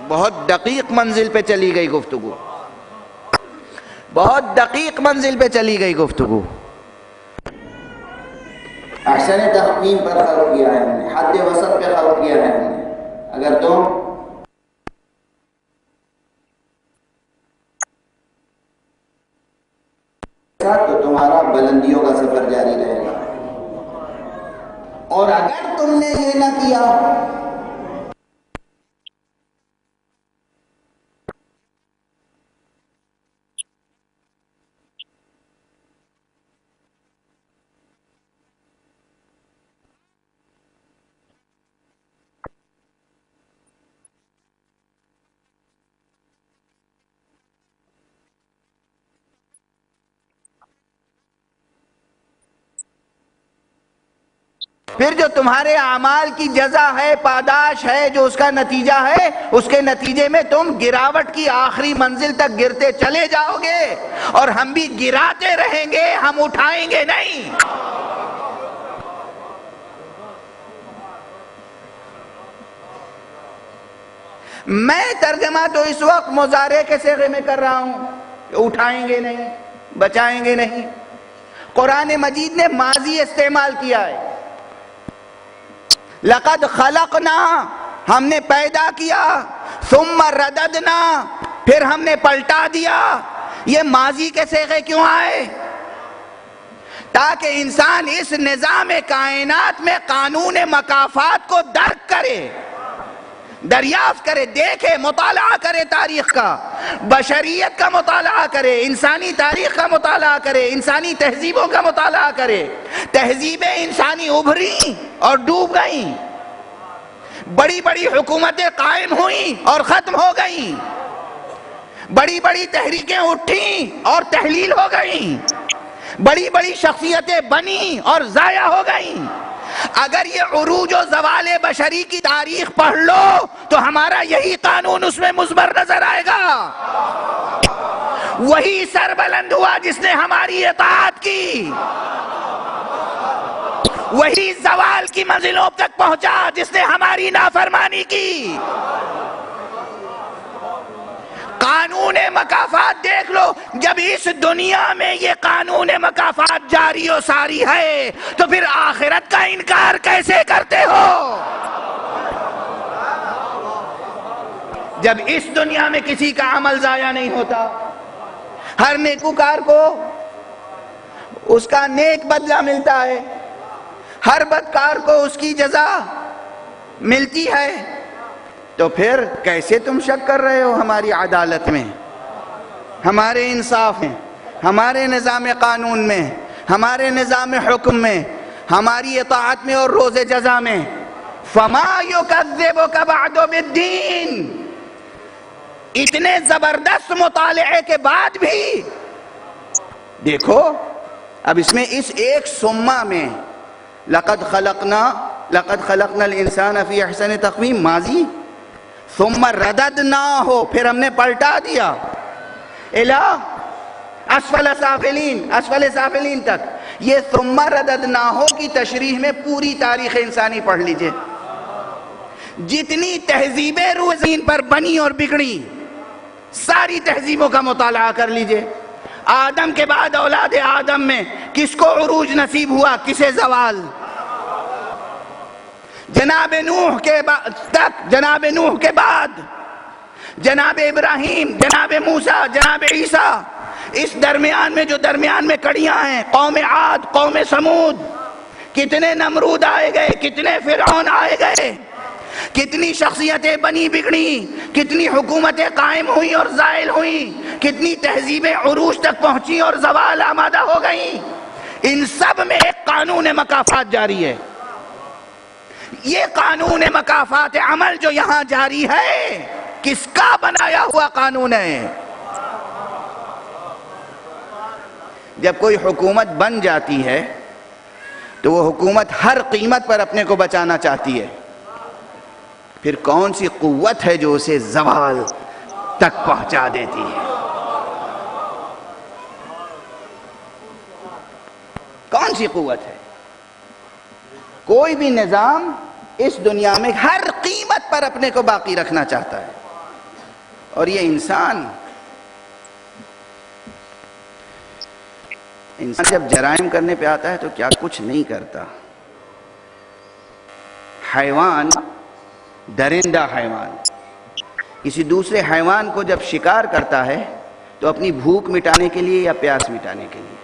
بہت دقیق منزل پہ چلی گئی گفتگو، بہت دقیق منزل پہ چلی گئی گفتگو۔ احسن تقویم پر خلق کیا ہے ہم نے، حد وسط پہ خلق کیا ہے ہم نے۔ اگر تم تو تمہارا بلندیوں کا سفر جاری رہے گا، اور اگر تم نے یہ نہ کیا پھر جو تمہارے اعمال کی جزا ہے، پاداش ہے، جو اس کا نتیجہ ہے، اس کے نتیجے میں تم گراوٹ کی آخری منزل تک گرتے چلے جاؤ گے، اور ہم بھی گراتے رہیں گے، ہم اٹھائیں گے نہیں۔ میں ترجمہ تو اس وقت مضارع کے صیغے میں کر رہا ہوں، اٹھائیں گے نہیں، بچائیں گے نہیں۔ قرآن مجید نے ماضی استعمال کیا ہے، لقد خلقنا، ہم نے پیدا کیا، ثم رددنا، پھر ہم نے پلٹا دیا۔ یہ ماضی کے صیغے کیوں آئے؟ تاکہ انسان اس نظام کائنات میں قانون مکافات کو درک کرے، دریافت کرے، دیکھے، مطالعہ کرے، تاریخ کا، بشریت کا مطالعہ کرے، انسانی تاریخ کا مطالعہ کرے، انسانی تہذیبوں کا مطالعہ کرے۔ تہذیبیں انسانی ابھری اور ڈوب گئیں، بڑی بڑی حکومتیں قائم ہوئیں اور ختم ہو گئیں، بڑی بڑی تحریکیں اٹھیں اور تحلیل ہو گئیں، بڑی بڑی شخصیتیں بنیں اور ضائع ہو گئیں۔ اگر یہ عروج و زوال بشری کی تاریخ پڑھ لو تو ہمارا یہی قانون اس میں مضمر نظر آئے گا۔ وہی سر بلند ہوا جس نے ہماری اطاعت کی، وہی زوال کی منزلوں تک پہنچا جس نے ہماری نافرمانی کی۔ قانون مکافات دیکھ لو، جب اس دنیا میں یہ قانون مکافات جاری و ساری ہے تو پھر آخرت کا انکار کیسے کرتے ہو؟ جب اس دنیا میں کسی کا عمل ضائع نہیں ہوتا، ہر نیکوکار کو اس کا نیک بدلہ ملتا ہے، ہر بدکار کو اس کی جزا ملتی ہے، تو پھر کیسے تم شک کر رہے ہو ہماری عدالت میں، ہمارے انصاف میں، ہمارے نظام قانون میں، ہمارے نظام حکم میں، ہماری اطاعت میں اور روز جزا میں؟ فما یکذبک بعد بالدین۔ اتنے زبردست مطالعے کے بعد بھی دیکھو، اب اس میں اس ایک سمہ میں لقد خلقنا الانسان فی احسن تقویم ماضی، ثم رددنا ہو، پھر ہم نے پلٹا دیا، الی اسفل سافلین تک۔ یہ ثم رددنا ہو کی تشریح میں پوری تاریخ انسانی پڑھ لیجئے، جتنی تہذیبیں روح زمین پر بنی اور بگڑی، ساری تہذیبوں کا مطالعہ کر لیجئے۔ آدم کے بعد اولاد آدم میں کس کو عروج نصیب ہوا، کسے زوال؟ جناب نوح کے بعد جناب ابراہیم، جناب موسیٰ، جناب عیسیٰ، اس درمیان میں جو درمیان میں کڑیاں ہیں، قوم عاد، قوم سمود، کتنے نمرود آئے گئے، کتنے فرعون آئے گئے، کتنی شخصیتیں بنی بگڑی، کتنی حکومتیں قائم ہوئیں اور زائل ہوئیں، کتنی تہذیبیں عروج تک پہنچی اور زوال آمادہ ہو گئیں۔ ان سب میں ایک قانون مکافات جاری ہے۔ یہ قانون مکافات عمل جو یہاں جاری ہے، کس کا بنایا ہوا قانون ہے؟ جب کوئی حکومت بن جاتی ہے تو وہ حکومت ہر قیمت پر اپنے کو بچانا چاہتی ہے، پھر کون سی قوت ہے جو اسے زوال تک پہنچا دیتی ہے؟ کون سی قوت ہے؟ کوئی بھی نظام اس دنیا میں ہر قیمت پر اپنے کو باقی رکھنا چاہتا ہے، اور یہ انسان جب جرائم کرنے پہ آتا ہے تو کیا کچھ نہیں کرتا۔ حیوان، درندہ حیوان کسی دوسرے حیوان کو جب شکار کرتا ہے تو اپنی بھوک مٹانے کے لیے یا پیاس مٹانے کے لیے،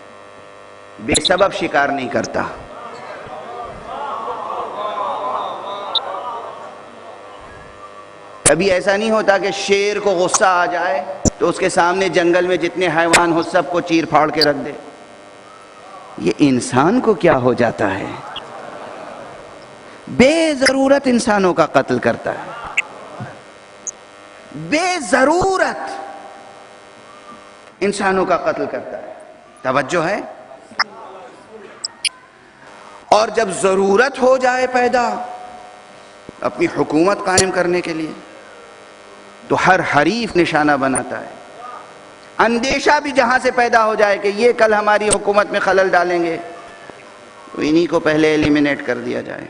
بے سبب شکار نہیں کرتا۔ کبھی ایسا نہیں ہوتا کہ شیر کو غصہ آ جائے تو اس کے سامنے جنگل میں جتنے حیوان ہو سب کو چیر پھاڑ کے رکھ دے۔ یہ انسان کو کیا ہو جاتا ہے؟ بے ضرورت انسانوں کا قتل کرتا ہے، بے ضرورت انسانوں کا قتل کرتا ہے۔ توجہ ہے؟ اور جب ضرورت ہو جائے پیدا اپنی حکومت قائم کرنے کے لیے تو ہر حریف نشانہ بناتا ہے. اندیشہ بھی جہاں سے پیدا ہو جائے کہ یہ کل ہماری حکومت میں خلل ڈالیں گے تو انہی کو پہلے ایلیمینیٹ کر دیا جائے.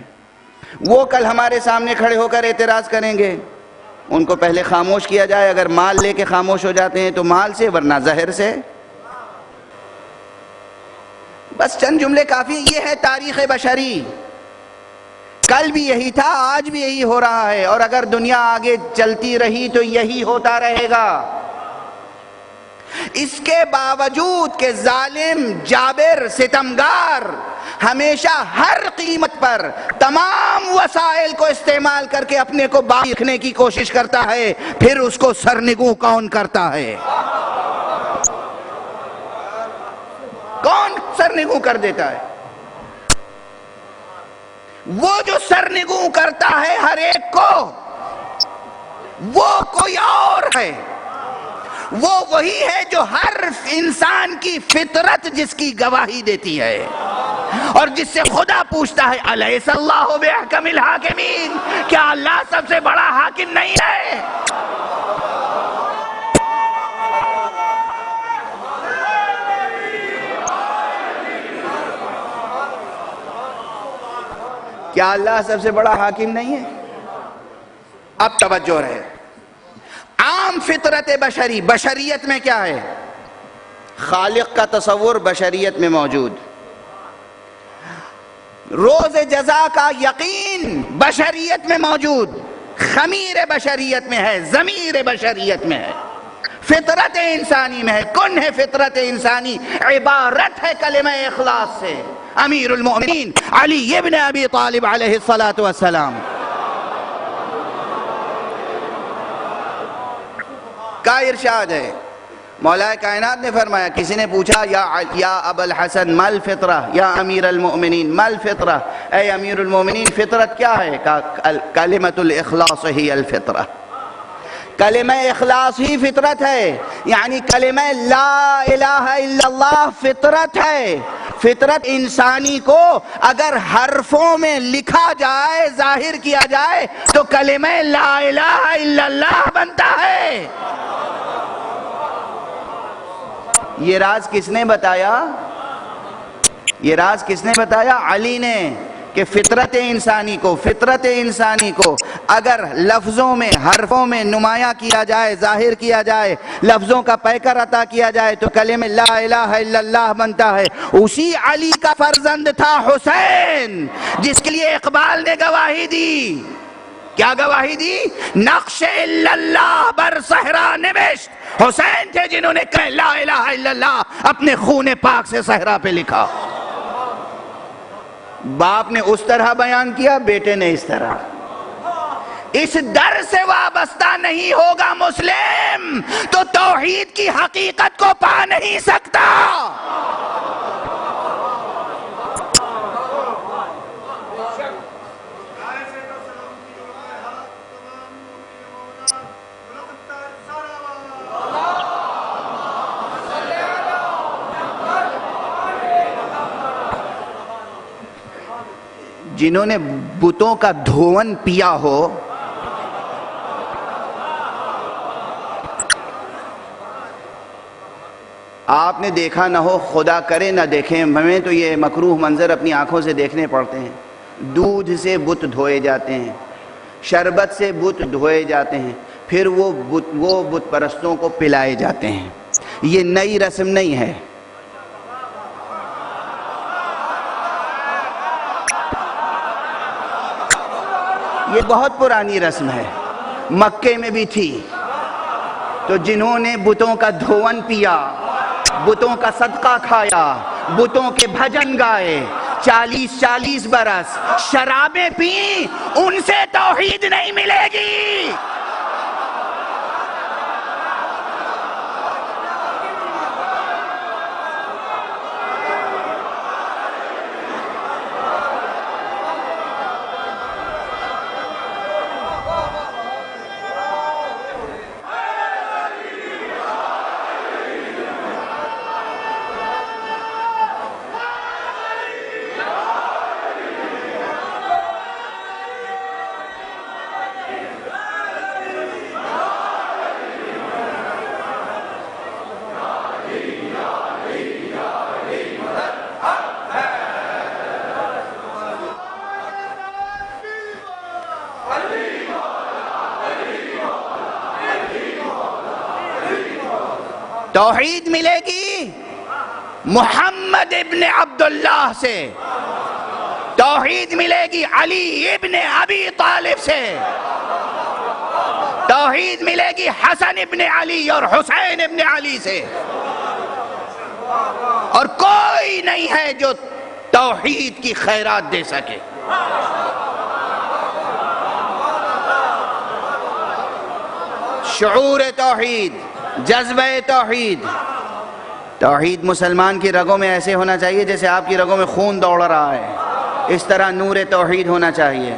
وہ کل ہمارے سامنے کھڑے ہو کر اعتراض کریں گے ان کو پہلے خاموش کیا جائے. اگر مال لے کے خاموش ہو جاتے ہیں تو مال سے، ورنہ زہر سے. بس چند جملے کافی ہیں. یہ ہے تاریخ بشری. کل بھی یہی تھا، آج بھی یہی ہو رہا ہے، اور اگر دنیا آگے چلتی رہی تو یہی ہوتا رہے گا. اس کے باوجود کہ ظالم، جابر، ستمگار ہمیشہ ہر قیمت پر تمام وسائل کو استعمال کر کے اپنے کو باقی رکھنے کی کوشش کرتا ہے، پھر اس کو سرنگوں کون کرتا ہے؟ کون سرنگوں کر دیتا ہے؟ وہ جو سرنگوں کرتا ہے ہر ایک کو، وہ کوئی اور ہے. وہ وہی ہے جو ہر انسان کی فطرت جس کی گواہی دیتی ہے، اور جس سے خدا پوچھتا ہے الیس اللہ بأحکم الحاکمین، کیا اللہ سب سے بڑا حاکم نہیں ہے؟ کیا اللہ سب سے بڑا حاکم نہیں ہے؟ اب توجہ رہے. عام فطرت بشری، بشریت میں کیا ہے؟ خالق کا تصور بشریت میں موجود. روز جزا کا یقین بشریت میں موجود. خمیر بشریت میں ہے، ضمیر بشریت میں ہے، فطرت انسانی میں ہے. کن ہے فطرت انسانی؟ عبارت ہے کلمہ اخلاص سے. امیر المؤمنین علی ابن ابی طالب علیہ السلام کا ارشاد ہے. مولا کائنات نے فرمایا، کسی نے پوچھا یا ابا الحسن ما الفطرہ، یا امیر المؤمنین ما الفطرہ، اے امیر المؤمنین فطرت کیا ہے؟ کلمۃ الاخلاص ہی الفطرہ. کلمہ اخلاص ہی فطرت ہے. یعنی کلمہ لا الہ الا اللہ فطرت ہے. فطرت انسانی کو اگر حرفوں میں لکھا جائے، ظاہر کیا جائے تو کلمہ لا الہ الا اللہ بنتا ہے. یہ راز کس نے بتایا؟ یہ راز کس نے بتایا؟ علی نے. کہ فطرت انسانی کو اگر لفظوں میں، حرفوں میں نمایاں کیا جائے، ظاہر کیا جائے، لفظوں کا پیکر عطا کیا جائے تو کلمہ لا الہ الا اللہ بنتا ہے. اسی علی کا فرزند تھا حسین، جس کے لیے اقبال نے گواہی دی. کیا گواہی دی؟ نقش الا اللہ بر صحرا نوشت. حسین تھے جنہوں نے کہا لا الہ الا اللہ اپنے خون پاک سے صحرا پہ لکھا. باپ نے اس طرح بیان کیا، بیٹے نے اس طرح. اس در سے وابستہ نہیں ہوگا مسلم تو توحید کی حقیقت کو پا نہیں سکتا. جنہوں نے بتوں کا دھون پیا ہو، آپ نے دیکھا نہ ہو، خدا کرے نہ دیکھیں، ہمیں تو یہ مکروہ منظر اپنی آنکھوں سے دیکھنے پڑتے ہیں. دودھ سے بت دھوئے جاتے ہیں، شربت سے بت دھوئے جاتے ہیں، پھر وہ بت پرستوں کو پلائے جاتے ہیں. یہ نئی رسم نہیں ہے. یہ بہت پرانی رسم ہے، مکے میں بھی تھی. تو جنہوں نے بتوں کا دھون پیا، بتوں کا صدقہ کھایا، بتوں کے بھجن گائے، 40 برس شرابیں پیں، ان سے توحید نہیں ملے گی. توحید ملے گی محمد ابن عبداللہ سے، توحید ملے گی علی ابن ابی طالب سے، توحید ملے گی حسن ابن علی اور حسین ابن علی سے، اور کوئی نہیں ہے جو توحید کی خیرات دے سکے۔ شعور توحید، جذبہ توحید، توحید مسلمان کی رگوں میں ایسے ہونا چاہیے جیسے آپ کی رگوں میں خون دوڑ رہا ہے، اس طرح نور توحید ہونا چاہیے۔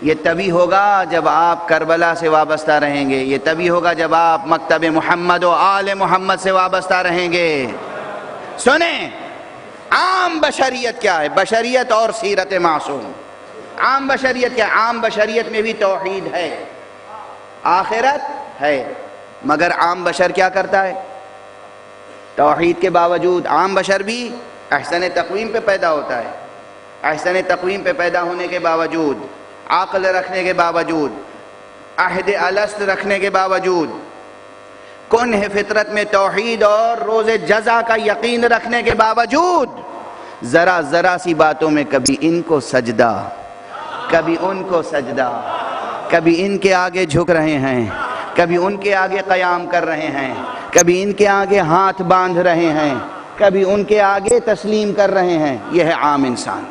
یہ تبھی ہوگا جب آپ کربلا سے وابستہ رہیں گے، یہ تبھی ہوگا جب آپ مکتب محمد و آل محمد سے وابستہ رہیں گے۔ سنیں، عام بشریت کیا ہے؟ بشریت اور سیرت معصوم۔ عام بشریت کیا ہے؟ عام بشریت میں بھی توحید ہے، آخرت ہے، مگر عام بشر کیا کرتا ہے؟ توحید کے باوجود عام بشر بھی احسن تقویم پہ پیدا ہوتا ہے، احسن تقویم پہ پیدا ہونے کے باوجود، عقل رکھنے کے باوجود، عہد الست رکھنے کے باوجود، کنہ فطرت میں توحید اور روز جزا کا یقین رکھنے کے باوجود، ذرا ذرا سی باتوں میں کبھی ان کو سجدہ، کبھی ان کو سجدہ، کبھی ان کے آگے جھک رہے ہیں، کبھی ان کے آگے قیام کر رہے ہیں، کبھی ان کے آگے ہاتھ باندھ رہے ہیں، کبھی ان کے آگے تسلیم کر رہے ہیں۔ یہ ہے عام انسان،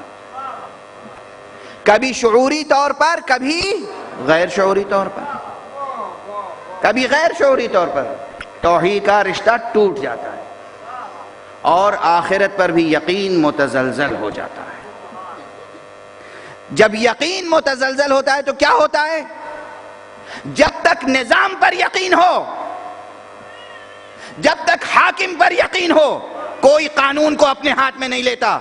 کبھی شعوری طور پر، کبھی غیر شعوری طور پر، کبھی غیر شعوری طور پر توحید کا رشتہ ٹوٹ جاتا ہے اور آخرت پر بھی یقین متزلزل ہو جاتا ہے۔ جب یقین متزلزل ہوتا ہے تو کیا ہوتا ہے؟ جب تک نظام پر یقین ہو، جب تک حاکم پر یقین ہو، کوئی قانون کو اپنے ہاتھ میں نہیں لیتا۔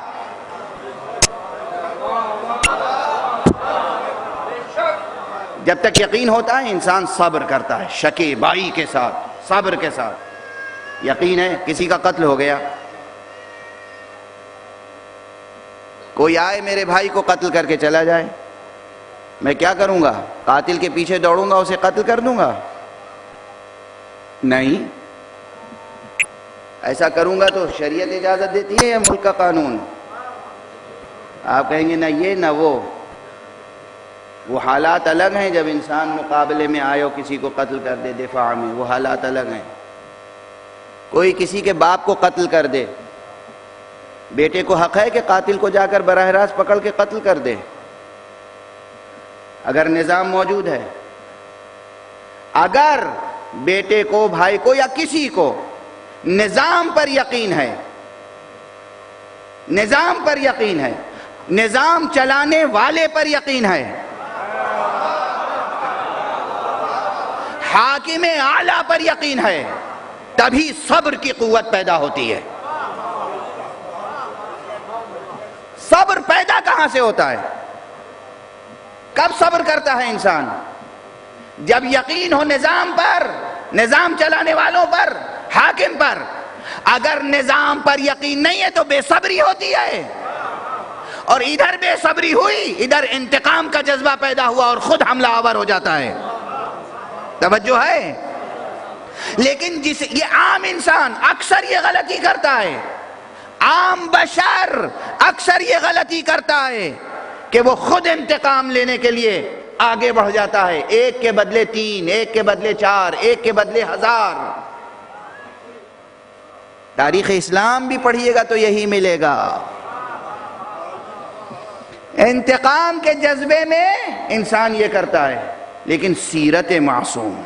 جب تک یقین ہوتا ہے انسان صبر کرتا ہے، شکے بائی کے ساتھ، صبر کے ساتھ۔ یقین ہے کسی کا قتل ہو گیا، کوئی آئے میرے بھائی کو قتل کر کے چلا جائے، میں کیا کروں گا؟ قاتل کے پیچھے دوڑوں گا، اسے قتل کر دوں گا؟ نہیں، ایسا کروں گا تو شریعت اجازت دیتی ہے یا ملک کا قانون؟ آپ کہیں گے نہ یہ نہ وہ حالات الگ ہیں۔ جب انسان مقابلے میں آئے اور کسی کو قتل کر دے دفاع میں، وہ حالات الگ ہیں۔ کوئی کسی کے باپ کو قتل کر دے، بیٹے کو حق ہے کہ قاتل کو جا کر براہ راست پکڑ کے قتل کر دے، اگر نظام موجود ہے۔ اگر بیٹے کو، بھائی کو یا کسی کو نظام پر یقین ہے، نظام پر یقین ہے، نظام چلانے والے پر یقین ہے، حاکم اعلیٰ پر یقین ہے، تبھی صبر کی قوت پیدا ہوتی ہے۔ صبر پیدا کہاں سے ہوتا ہے؟ کب صبر کرتا ہے انسان؟ جب یقین ہو نظام پر، نظام چلانے والوں پر، حاکم پر۔ اگر نظام پر یقین نہیں ہے تو بے صبری ہوتی ہے، اور ادھر بے صبری ہوئی، ادھر انتقام کا جذبہ پیدا ہوا اور خود حملہ آور ہو جاتا ہے۔ توجہ ہے؟ لیکن یہ عام انسان اکثر یہ غلطی کرتا ہے، عام بشر اکثر یہ غلطی کرتا ہے کہ وہ خود انتقام لینے کے لیے آگے بڑھ جاتا ہے، ایک کے بدلے 3، ایک کے بدلے 4، ایک کے بدلے 1000۔ تاریخ اسلام بھی پڑھیے گا تو یہی ملے گا۔ انتقام کے جذبے میں انسان یہ کرتا ہے، لیکن سیرت معصوم،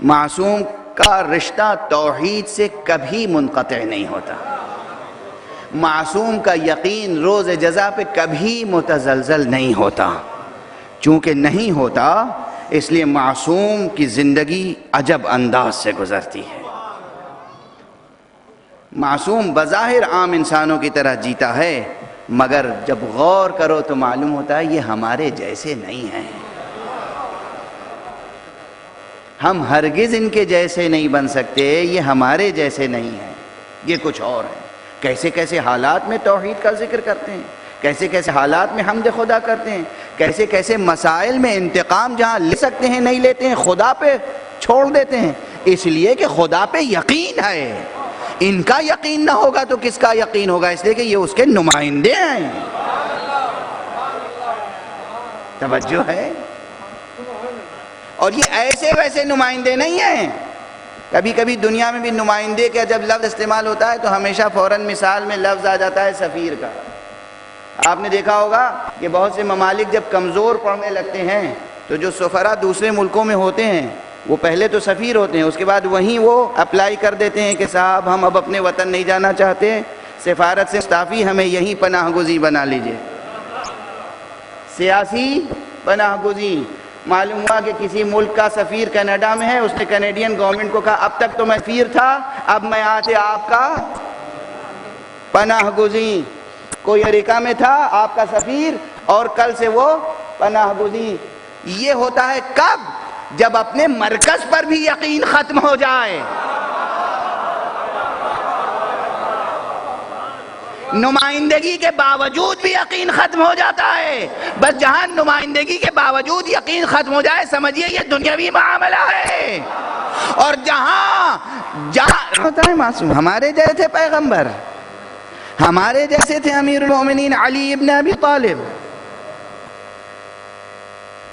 معصوم کا رشتہ توحید سے کبھی منقطع نہیں ہوتا، معصوم کا یقین روز جزا پہ کبھی متزلزل نہیں ہوتا۔ چونکہ نہیں ہوتا اس لیے معصوم کی زندگی عجب انداز سے گزرتی ہے۔ معصوم بظاہر عام انسانوں کی طرح جیتا ہے، مگر جب غور کرو تو معلوم ہوتا ہے یہ ہمارے جیسے نہیں ہیں، ہم ہرگز ان کے جیسے نہیں بن سکتے، یہ ہمارے جیسے نہیں ہیں، یہ کچھ اور ہیں۔ کیسے کیسے حالات میں توحید کا ذکر کرتے ہیں، کیسے کیسے حالات میں حمد خدا کرتے ہیں، کیسے کیسے مسائل میں انتقام جہاں لے سکتے ہیں نہیں لیتے ہیں، خدا پہ چھوڑ دیتے ہیں، اس لیے کہ خدا پہ یقین ہے. ان کا یقین نہ ہوگا تو کس کا یقین ہوگا؟ اس لیے کہ یہ اس کے نمائندے ہیں. توجہ ہے؟ اور یہ ایسے ویسے نمائندے نہیں ہیں. کبھی کبھی دنیا میں بھی نمائندے کا جب لفظ استعمال ہوتا ہے تو ہمیشہ فوراً مثال میں لفظ آ جاتا ہے سفیر کا. آپ نے دیکھا ہوگا کہ بہت سے ممالک جب کمزور پڑنے لگتے ہیں تو جو سفراء دوسرے ملکوں میں ہوتے ہیں وہ پہلے تو سفیر ہوتے ہیں، اس کے بعد وہیں وہ اپلائی کر دیتے ہیں کہ صاحب ہم اب اپنے وطن نہیں جانا چاہتے، سفارت سے مستعفی، ہمیں یہیں پناہ گزین بنا لیجئے. سیاسی پناہ گزین. معلوم ہوا کہ کسی ملک کا سفیر کینیڈا میں ہے، اس نے کینیڈین گورنمنٹ کو کہا اب تک تو میں سفیر تھا، اب میں آتے آپ کا پناہ گزین. کوئی امریکہ میں تھا آپ کا سفیر اور کل سے وہ پناہ گزین. یہ ہوتا ہے کب؟ جب اپنے مرکز پر بھی یقین ختم ہو جائے. نمائندگی کے باوجود بھی یقین ختم ہو جاتا ہے. بس جہاں نمائندگی کے باوجود یقین ختم ہو جائے سمجھیے یہ دنیاوی معاملہ ہے. اور جہاں ہوتا ہے معصوم، ہمارے جیسے تھے پیغمبر، ہمارے جیسے تھے امیر المومنین علی ابن ابی طالب،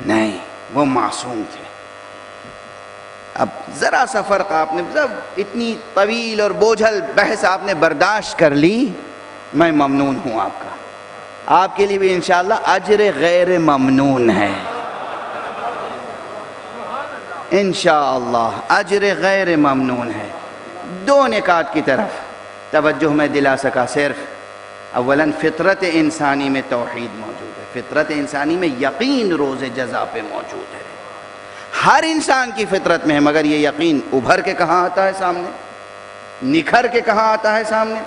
نہیں وہ معصوم تھے. اب ذرا سا فرق آپ نے، اتنی طویل اور بوجھل بحث آپ نے برداشت کر لی، میں ممنون ہوں آپ کا. آپ کے لیے بھی انشاءاللہ اجر غیر ممنون ہے، انشاءاللہ اجر غیر ممنون ہے. دو نکات کی طرف توجہ میں دلا سکا صرف. اولاً فطرت انسانی میں توحید موجود ہے، فطرت انسانی میں یقین روز جزا پہ موجود ہے، ہر انسان کی فطرت میں ہے. مگر یہ یقین ابھر کے کہاں آتا ہے سامنے؟ نکھر کے کہاں آتا ہے سامنے؟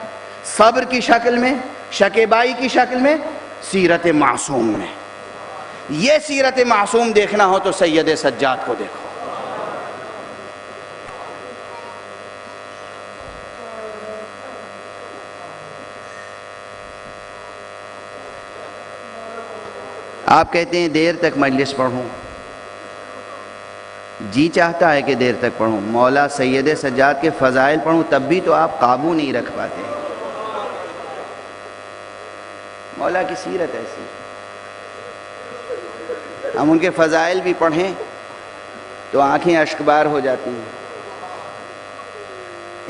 صبر کی شکل میں، شکیبائی کی شکل میں، سیرت معصوم میں. یہ سیرت معصوم دیکھنا ہو تو سید سجاد کو دیکھو. آپ کہتے ہیں دیر تک مجلس پڑھوں، جی چاہتا ہے کہ دیر تک پڑھوں. مولا سید سجاد کے فضائل پڑھوں تب بھی تو آپ قابو نہیں رکھ پاتے. مولا کی سیرت ایسی، ہم ان کے فضائل بھی پڑھیں تو آنکھیں اشکبار ہو جاتی ہیں.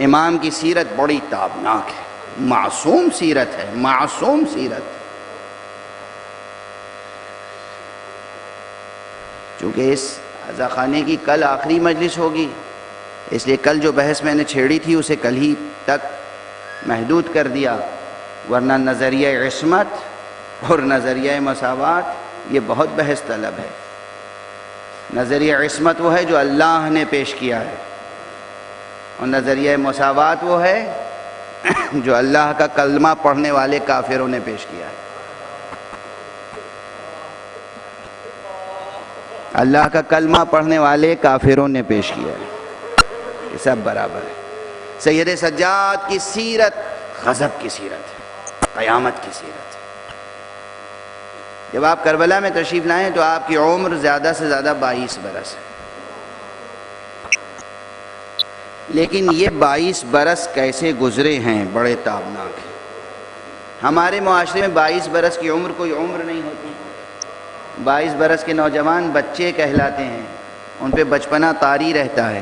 امام کی سیرت بڑی تابناک ہے، معصوم سیرت ہے، معصوم سیرت. چونکہ اس عزاخانے کی کل آخری مجلس ہوگی، اس لیے کل جو بحث میں نے چھیڑی تھی اسے کل ہی تک محدود کر دیا، ورنہ نظریہ عصمت اور نظریہ مساوات یہ بہت بحث طلب ہے. نظریہ عصمت وہ ہے جو اللہ نے پیش کیا ہے، اور نظریہ مساوات وہ ہے جو اللہ کا کلمہ پڑھنے والے کافروں نے پیش کیا ہے. اللہ کا کلمہ پڑھنے والے کافروں نے پیش کیا ہے، یہ سب برابر ہے. سید سجاد کی سیرت غضب کی سیرت ہے، قیامت کی سیرت ہے. جب آپ کربلا میں تشریف لائیں تو آپ کی عمر زیادہ سے زیادہ 22 برس ہے. لیکن یہ 22 برس کیسے گزرے ہیں بڑے تابناک ہیں. ہمارے معاشرے میں 22 برس کی عمر کوئی عمر نہیں ہوتی. 22 برس کے نوجوان بچے کہلاتے ہیں، ان پہ بچپنا طاری رہتا ہے.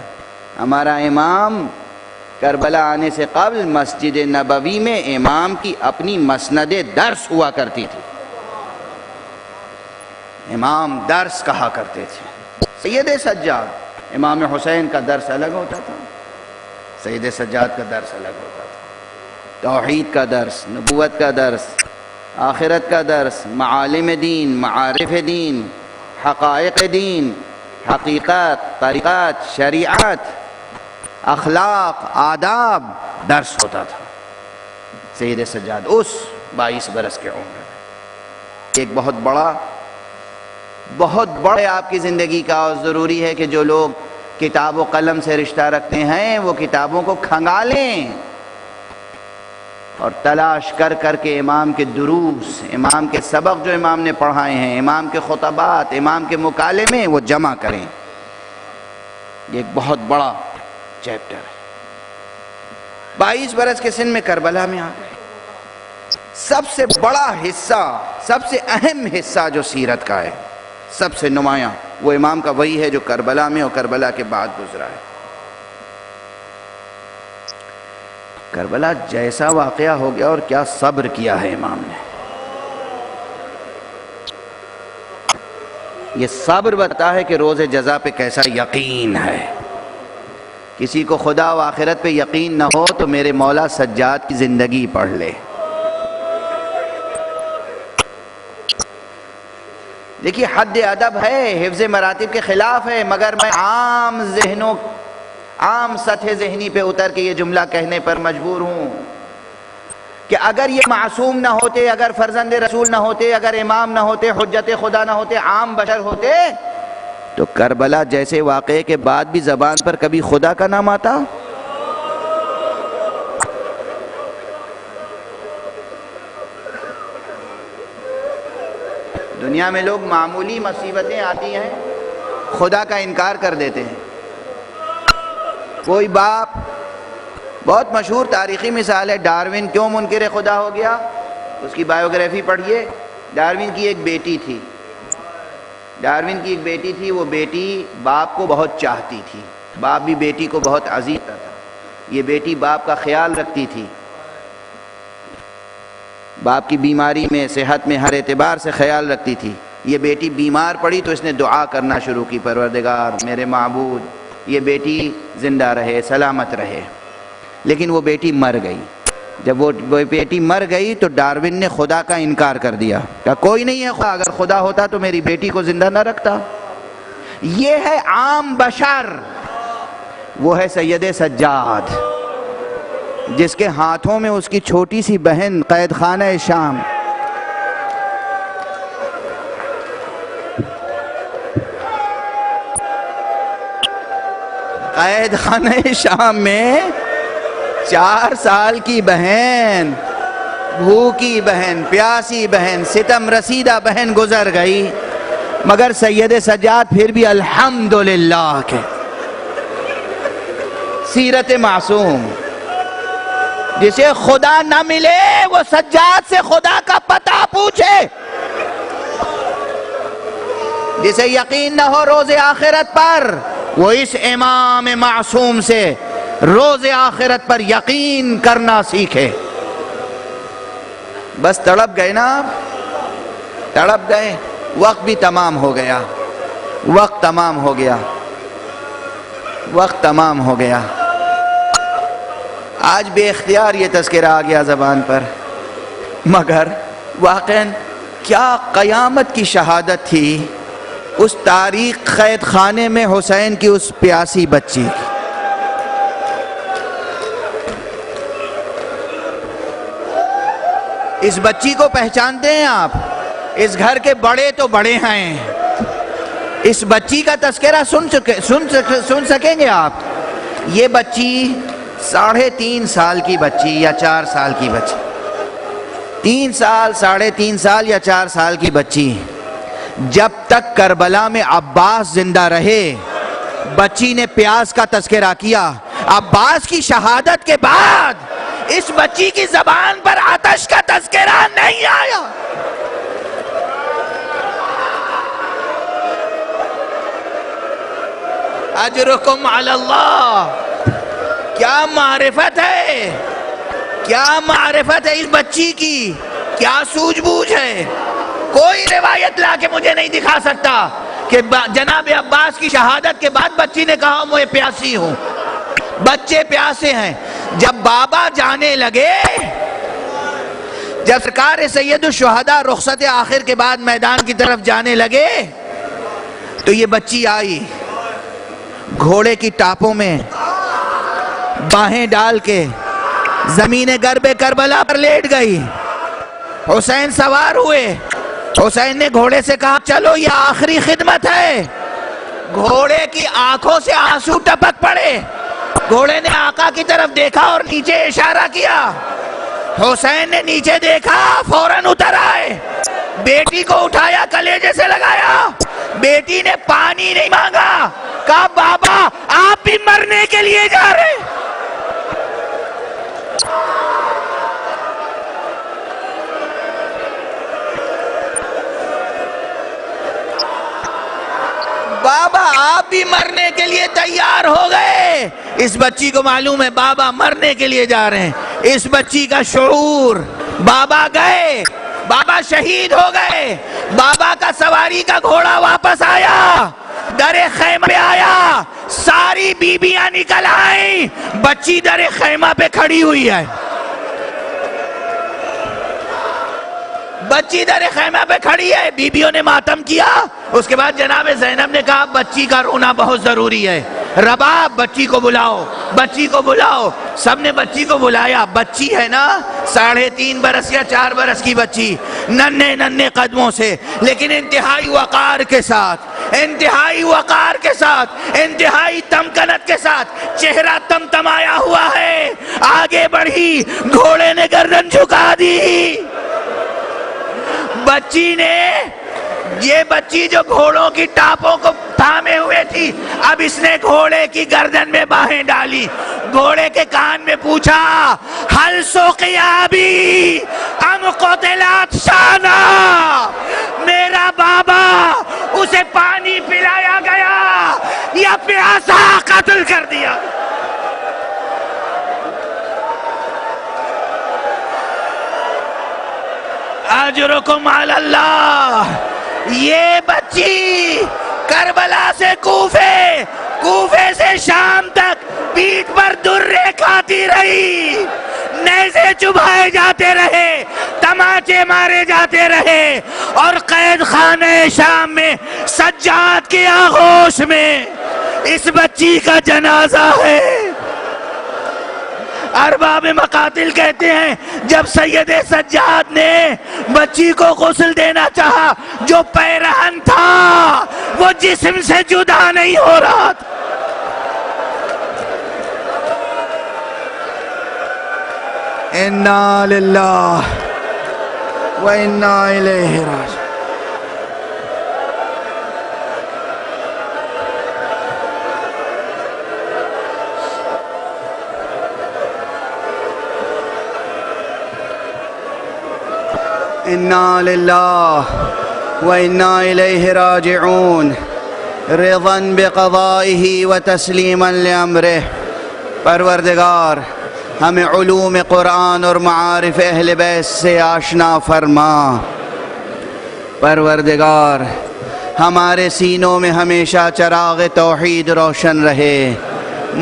ہمارا امام کربلا آنے سے قبل مسجد نبوی میں امام کی اپنی مسند درس ہوا کرتی تھی. امام درس کہا کرتے تھے. سید سجاد، امام حسین کا درس الگ ہوتا تھا، سید سجاد کا درس الگ ہوتا تھا. توحید کا درس، نبوت کا درس، آخرت کا درس، معالم دین، معارف دین، حقائق دین، حقیقت، طریقات، شریعت، اخلاق، آداب درس ہوتا تھا. سید سجاد اس 22 برس کے عمر میں ایک بہت بڑے آپ کی زندگی کا، اور ضروری ہے کہ جو لوگ کتاب و قلم سے رشتہ رکھتے ہیں وہ کتابوں کو کھنگالیں اور تلاش کر کر کے امام کے دروس، امام کے سبق جو امام نے پڑھائے ہیں، امام کے خطبات، امام کے مکالمے وہ جمع کریں۔ یہ ایک بہت بڑا چیپٹر ہے۔ 22 برس کے سن میں کربلا میں آ گئے۔ سب سے بڑا حصہ، سب سے اہم حصہ جو سیرت کا ہے، سب سے نمایاں، وہ امام کا وہی ہے جو کربلا میں اور کربلا کے بعد گزرا ہے۔ کربلا جیسا واقعہ ہو گیا اور کیا صبر کیا ہے امام نے۔ یہ صبر بتا ہے کہ روز جزا پہ کیسا یقین ہے۔ کسی کو خدا و آخرت پہ یقین نہ ہو تو میرے مولا سجاد کی زندگی پڑھ لے۔ دیکھیے حد ادب ہے، حفظ مراتب کے خلاف ہے، مگر میں عام سطح ذہنی پہ اتر کے یہ جملہ کہنے پر مجبور ہوں کہ اگر یہ معصوم نہ ہوتے، اگر فرزند رسول نہ ہوتے، اگر امام نہ ہوتے، حجت خدا نہ ہوتے، عام بشر ہوتے، تو کربلا جیسے واقعے کے بعد بھی زبان پر کبھی خدا کا نام آتا؟ دنیا میں لوگ معمولی مصیبتیں آتی ہیں خدا کا انکار کر دیتے ہیں۔ کوئی باپ، بہت مشہور تاریخی مثال ہے، ڈارون کیوں منکر خدا ہو گیا؟ اس کی بائیوگرافی پڑھیے۔ ڈارون کی ایک بیٹی تھی، وہ بیٹی باپ کو بہت چاہتی تھی، باپ بھی بیٹی کو بہت عزیز تھا۔ یہ بیٹی باپ کا خیال رکھتی تھی، باپ کی بیماری میں، صحت میں، ہر اعتبار سے خیال رکھتی تھی۔ یہ بیٹی بیمار پڑی تو اس نے دعا کرنا شروع کی، پروردگار میرے معبود یہ بیٹی زندہ رہے، سلامت رہے۔ لیکن وہ بیٹی مر گئی۔ جب وہ بیٹی مر گئی تو ڈارون نے خدا کا انکار کر دیا، کہا کوئی نہیں ہے خدا، اگر خدا ہوتا تو میری بیٹی کو زندہ نہ رکھتا۔ یہ ہے عام بشر، وہ ہے سید سجاد، جس کے ہاتھوں میں اس کی چھوٹی سی بہن قید خانہ شام، قید خانہ شام میں 4 سال کی بہن، بھوکی بہن، پیاسی بہن، ستم رسیدہ بہن گزر گئی، مگر سید سجاد پھر بھی الحمدللہ کے سیرت معصوم۔ جسے خدا نہ ملے وہ سجاد سے خدا کا پتہ پوچھے، جسے یقین نہ ہو روز آخرت پر وہ اس امام معصوم سے روز آخرت پر یقین کرنا سیکھے۔ بس تڑپ گئے نا، تڑپ گئے، وقت بھی تمام ہو گیا، وقت تمام ہو گیا، وقت تمام ہو گیا۔ آج بے اختیار یہ تذکرہ آ گیا زبان پر، مگر واقعاً کیا قیامت کی شہادت تھی اس تاریخ قید خانے میں حسین کی اس پیاسی بچی کی۔ اس بچی کو پہچانتے ہیں آپ؟ اس گھر کے بڑے تو بڑے ہیں، اس بچی کا تذکرہ سن سکیں گے آپ؟ یہ بچی 3.5 سال کی بچی یا 4 سال کی بچی، 3 سال، 3.5 سال یا 4 سال کی بچی، جب تک کربلا میں عباس زندہ رہے بچی نے پیاس کا تذکرہ کیا۔ عباس کی شہادت کے بعد اس بچی کی زبان پر آتش کا تذکرہ نہیں آیا۔ اجرکم علی اللہ، کیا معرفت ہے، کیا معرفت ہے اس بچی کی، کیا سوجھ بوجھ ہے۔ کوئی روایت لا کے مجھے نہیں دکھا سکتا کہ جناب عباس کی شہادت کے بعد بچی نے کہا میں پیاسی ہوں۔ بچے پیاسے ہیں۔ جب بابا جانے لگے، جب سرکار سید الشہداء رخصت آخر کے بعد میدان کی طرف جانے لگے تو یہ بچی آئی، گھوڑے کی ٹاپوں میں باہیں ڈال کے زمین گرب کربلا پر لیٹ گئی۔ حسین سوار ہوئے، حسین نے گھوڑے سے کہا چلو یہ آخری خدمت ہے۔ گھوڑے کی آنکھوں سے آنسو ٹپک پڑے، گھوڑے نے آقا کی طرف دیکھا اور نیچے اشارہ کیا۔ حسین نے نیچے دیکھا فوراً اتر آئے، بیٹی کو اٹھایا کلیجے سے لگایا، بیٹی نے پانی نہیں مانگا، کہا بابا آپ بھی مرنے کے لیے جا رہے۔ بابا آپ بھی مرنے کے لیے تیار ہو گئے۔ اس بچی کو معلوم ہے بابا مرنے کے لیے جا رہے ہیں، اس بچی کا شعور، بابا گئے، بابا شہید ہو گئے، بابا کا سواری کا گھوڑا واپس آیا، در خیمہ پہ آیا، ساری بیبیاں نکل آئیں، بچی در خیمہ پہ کھڑی ہوئی ہے، بچی در خیمہ پہ کھڑی ہے، بیبیوں نے ماتم کیا۔ اس کے بعد جناب زینب نے کہا بچی کا رونا بہت ضروری ہے، رباب بچی کو بلاؤ، بچی کو بلاؤ۔ سب نے بچی کو بلایا، بچی ہے نا 3.5 برس یا 4 برس کی بچی، ننھے ننھے قدموں سے، لیکن انتہائی وقار کے ساتھ، انتہائی وقار کے ساتھ، انتہائی تمکنت کے ساتھ، چہرہ تمتمایا ہوا ہے، آگے بڑھی، گھوڑے نے گردن جھکا دی۔ بچی نے، یہ بچی جو گھوڑوں کی ٹاپوں کو تھامے ہوئے تھی، اب اس نے گھوڑے کی گردن میں باہیں ڈالی، گھوڑے کے کان میں پوچھا ہل سقیا بھی ام قتلت شانا، میرا بابا اسے پانی پلایا گیا یا پیاسا قتل کر دیا۔ اجرکم علی اللہ۔ یہ بچی کربلا سے کوفے، کوفے سے شام تک پیٹھ پر درے کھاتی رہی، نیزے چبھائے جاتے رہے، تماچے مارے جاتے رہے، اور قید خانہ شام میں سجاد کی آغوش میں اس بچی کا جنازہ ہے۔ ارباب مقاتل کہتے ہیں جب سید سجاد نے بچی کو غسل دینا چاہا، جو پیرہن تھا وہ جسم سے جدا نہیں ہو رہا تھا۔ انا للہ و انا الیہ راجعون۔ انا للہ و انا الیہ راجعون، رضا بقضائہ و تسلیما لامرہ۔ پروردگار ہمیں علوم قرآن اور معارف اہل بیت سے آشنا فرما۔ پروردگار ہمارے سینوں میں ہمیشہ چراغ توحید روشن رہے۔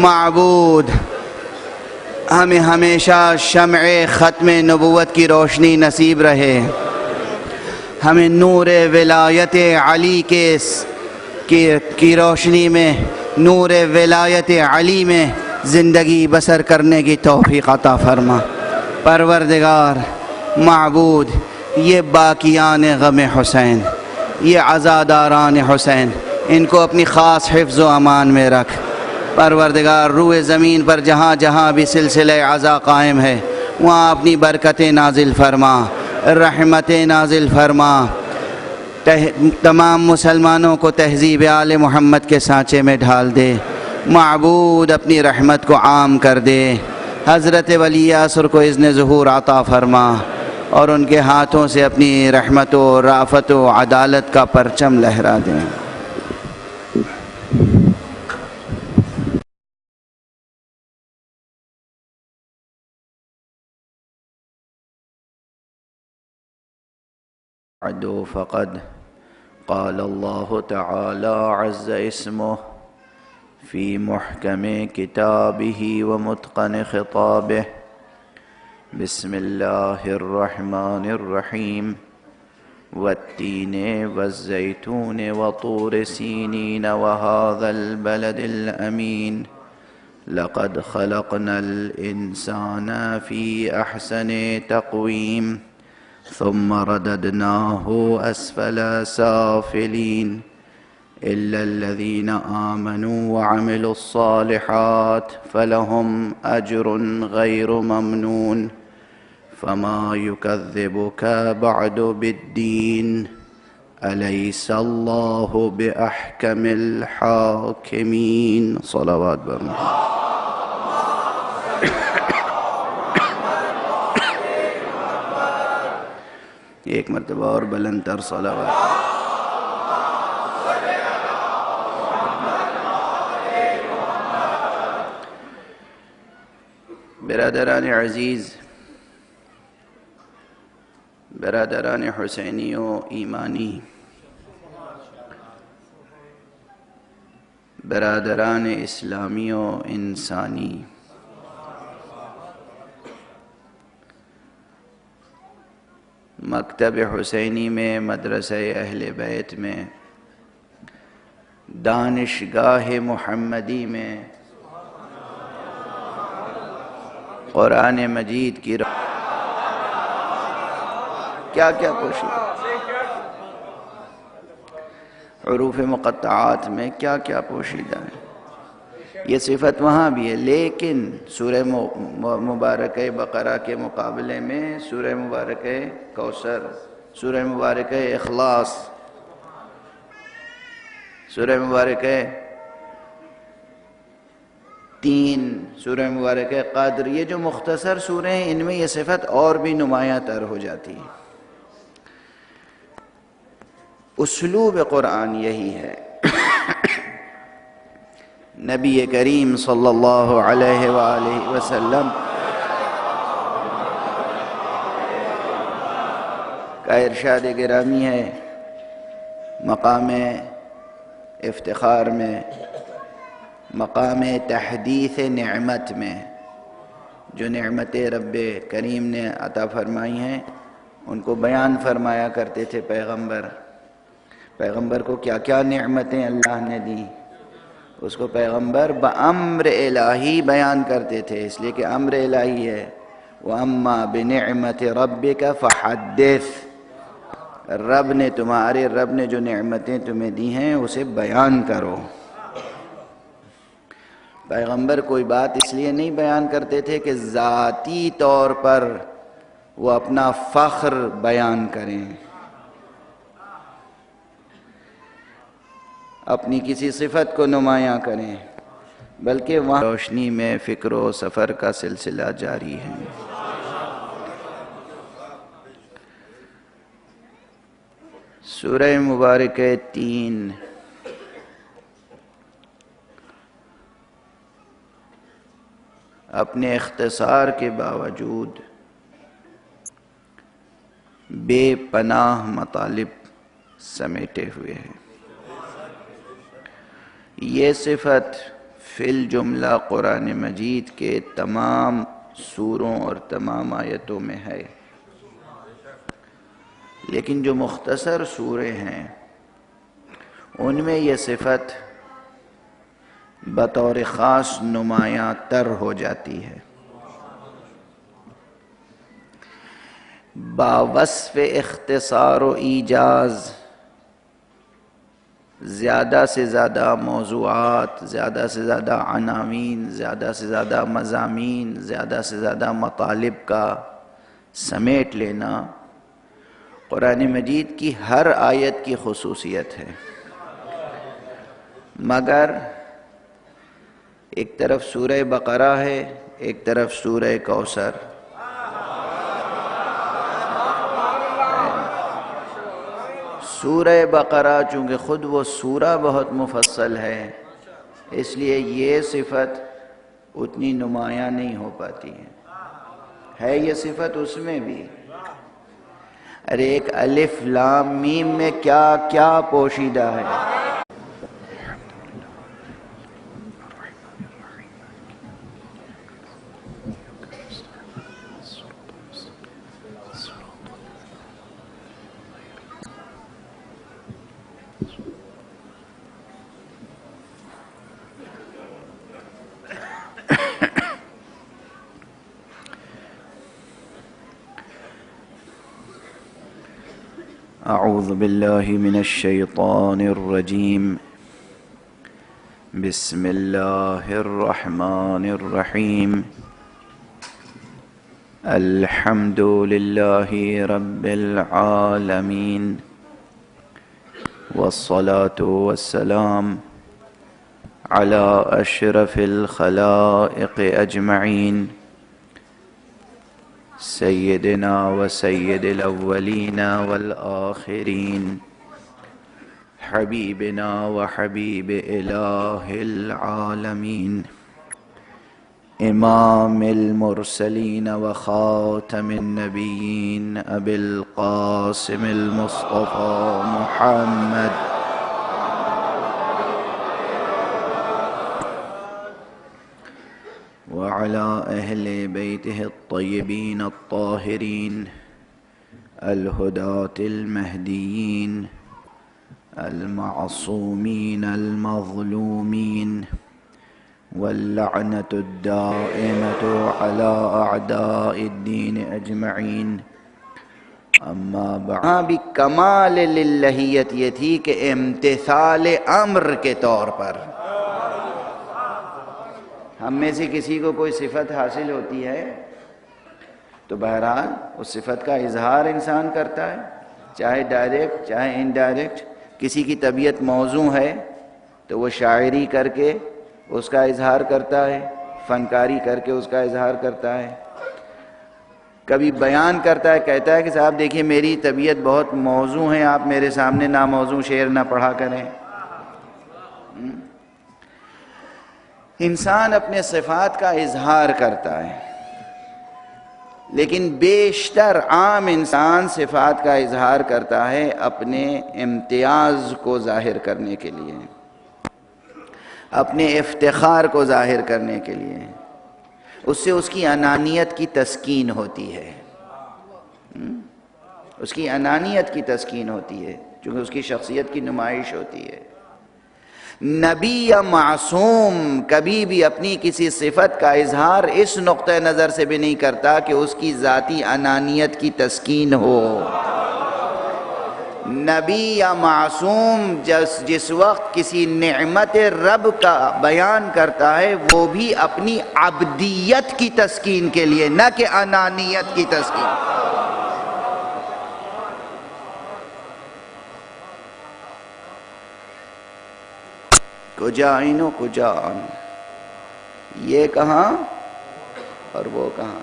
معبود ہمیں ہمیشہ شمع ختم نبوت کی روشنی نصیب رہے، ہمیں نور ولایت علی کی روشنی میں، نور ولایت علی میں زندگی بسر کرنے کی توفیق عطا فرما۔ پروردگار معبود یہ باقیان غم حسین، یہ عزاداران حسین، ان کو اپنی خاص حفظ و امان میں رکھ۔ پروردگار روئے زمین پر جہاں جہاں بھی سلسلہ عزا قائم ہے وہاں اپنی برکتیں نازل فرما، رحمتیں نازل فرما، تمام مسلمانوں کو تہذیب آل محمد کے سانچے میں ڈھال دے۔ معبود اپنی رحمت کو عام کر دے۔ حضرت ولی عصر کو اذن ظہور عطا فرما اور ان کے ہاتھوں سے اپنی رحمت و رافت و عدالت کا پرچم لہرا دیں۔ فقد قال الله تعالى عز اسمه في محكم كتابه ومتقن خطابه، بسم الله الرحمن الرحيم، والتين والزيتون وطور سينين وهذا البلد الأمين، لقد خلقنا الإنسان في أحسن تقويم، ثم رددناه أسفل سافلين، إلا الذين آمنوا وعملوا الصالحات فلهم أجر غير ممنون، فما يكذبك بعد بالدين أليس الله بأحكم الحاكمين صلوات برنا ایک مرتبہ اور بلند تر صلوات. برادران عزیز، برادران حسینی و ایمانی، برادران اسلامی و انسانی، مکتب حسینی میں، مدرسہ اہل بیت میں، دانشگاہ محمدی میں، قرآن مجید کی کیا کیا پوشیدہ، حروف مقطعات میں کیا کیا پوشیدہ ہے. یہ صفت وہاں بھی ہے، لیکن سورہ مبارکہ بقرہ کے مقابلے میں سورہ مبارکہ کوثر، سورہ مبارکہ اخلاص، سورہ مبارکہ تین، سورہ مبارکہ قدر، یہ جو مختصر سورہ ہیں ان میں یہ صفت اور بھی نمایاں تر ہو جاتی ہے. اسلوب قرآن یہی ہے. نبی کریم صلی اللہ علیہ وآلہ وسلم کا ارشاد گرامی ہے مقام افتخار میں، مقام تحدیث نعمت میں، جو نعمت رب کریم نے عطا فرمائی ہیں ان کو بیان فرمایا کرتے تھے پیغمبر. پیغمبر کو کیا کیا نعمتیں اللہ نے دی اس کو پیغمبر بامر الہی بیان کرتے تھے، اس لیے کہ امر الہی ہے. وَأَمَّا بِنِعْمَةِ رَبِّكَ فَحَدِّثْ، تمہارے رب نے جو نعمتیں تمہیں دی ہیں اسے بیان کرو. پیغمبر کوئی بات اس لیے نہیں بیان کرتے تھے کہ ذاتی طور پر وہ اپنا فخر بیان کریں، اپنی کسی صفت کو نمایاں کریں، بلکہ وہاں روشنی میں فکر و سفر کا سلسلہ جاری ہے. سورہ مبارکہ تین اپنے اختصار کے باوجود بے پناہ مطالب سمیٹے ہوئے ہیں. یہ صفت فی الجملہ قرآن مجید کے تمام سوروں اور تمام آیتوں میں ہے، لیکن جو مختصر سورے ہیں ان میں یہ صفت بطور خاص نمایاں تر ہو جاتی ہے. باوصف اختصار و ایجاز زیادہ سے زیادہ موضوعات، زیادہ سے زیادہ عناوین، زیادہ سے زیادہ مضامین، زیادہ سے زیادہ مطالب کا سمیٹ لینا قرآن مجید کی ہر آیت کی خصوصیت ہے. مگر ایک طرف سورہ بقرہ ہے، ایک طرف سورہ کوثر. سورہ بقرہ چونکہ خود وہ سورہ بہت مفصل ہے اس لیے یہ صفت اتنی نمایاں نہیں ہو پاتی ہے یہ صفت اس میں بھی. ارے ایک الف لام میم میں کیا کیا پوشیدہ ہے. اعوذ باللہ من الشیطان الرجیم بسم اللہ الرحمن الرحیم الحمد لله رب العالمين والصلاة والسلام على أشرف الخلائق أجمعين سيدنا وسيد الأولين والآخرين حبيبنا وحبيب إله العالمين إمام المرسلين وخاتم النبيين أبي القاسم المصطفى محمد وعلى أهل بيته الطيبين الطاهرين الهداة المهديين المعصومين المظلومين واللعنة الدائمة على أعداء الدين أجمعين اما بعد کمال للہیت یہ تھی کہ امتثال امر کے طور پر ہم میں سے کسی کو کوئی صفت حاصل ہوتی ہے تو بہرحال اس صفت کا اظہار انسان کرتا ہے، چاہے ڈائریکٹ چاہے انڈائریکٹ۔ کسی کی طبیعت موزوں ہے تو وہ شاعری کر کے اس کا اظہار کرتا ہے، فنکاری کر کے اس کا اظہار کرتا ہے، کبھی بیان کرتا ہے، کہتا ہے کہ صاحب دیکھیے میری طبیعت بہت موزوں ہے، آپ میرے سامنے ناموزوں شعر نہ پڑھا کریں۔ انسان اپنے صفات کا اظہار کرتا ہے، لیکن بیشتر عام انسان صفات کا اظہار کرتا ہے اپنے امتیاز کو ظاہر کرنے کے لیے، اپنے افتخار کو ظاہر کرنے کے لیے۔ اس سے اس کی انانیت کی تسکین ہوتی ہے، اس کی انانیت کی تسکین ہوتی ہے، چونکہ اس کی شخصیت کی نمائش ہوتی ہے۔ نبی یا معصوم کبھی بھی اپنی کسی صفت کا اظہار اس نقطہ نظر سے بھی نہیں کرتا کہ اس کی ذاتی انانیت کی تسکین ہو۔ نبی یا معصوم جس وقت کسی نعمت رب کا بیان کرتا ہے وہ بھی اپنی عبدیت کی تسکین کے لیے، نہ کہ انانیت کی تسکین۔ کجا اینو کجا آن، یہ کہاں اور وہ کہاں۔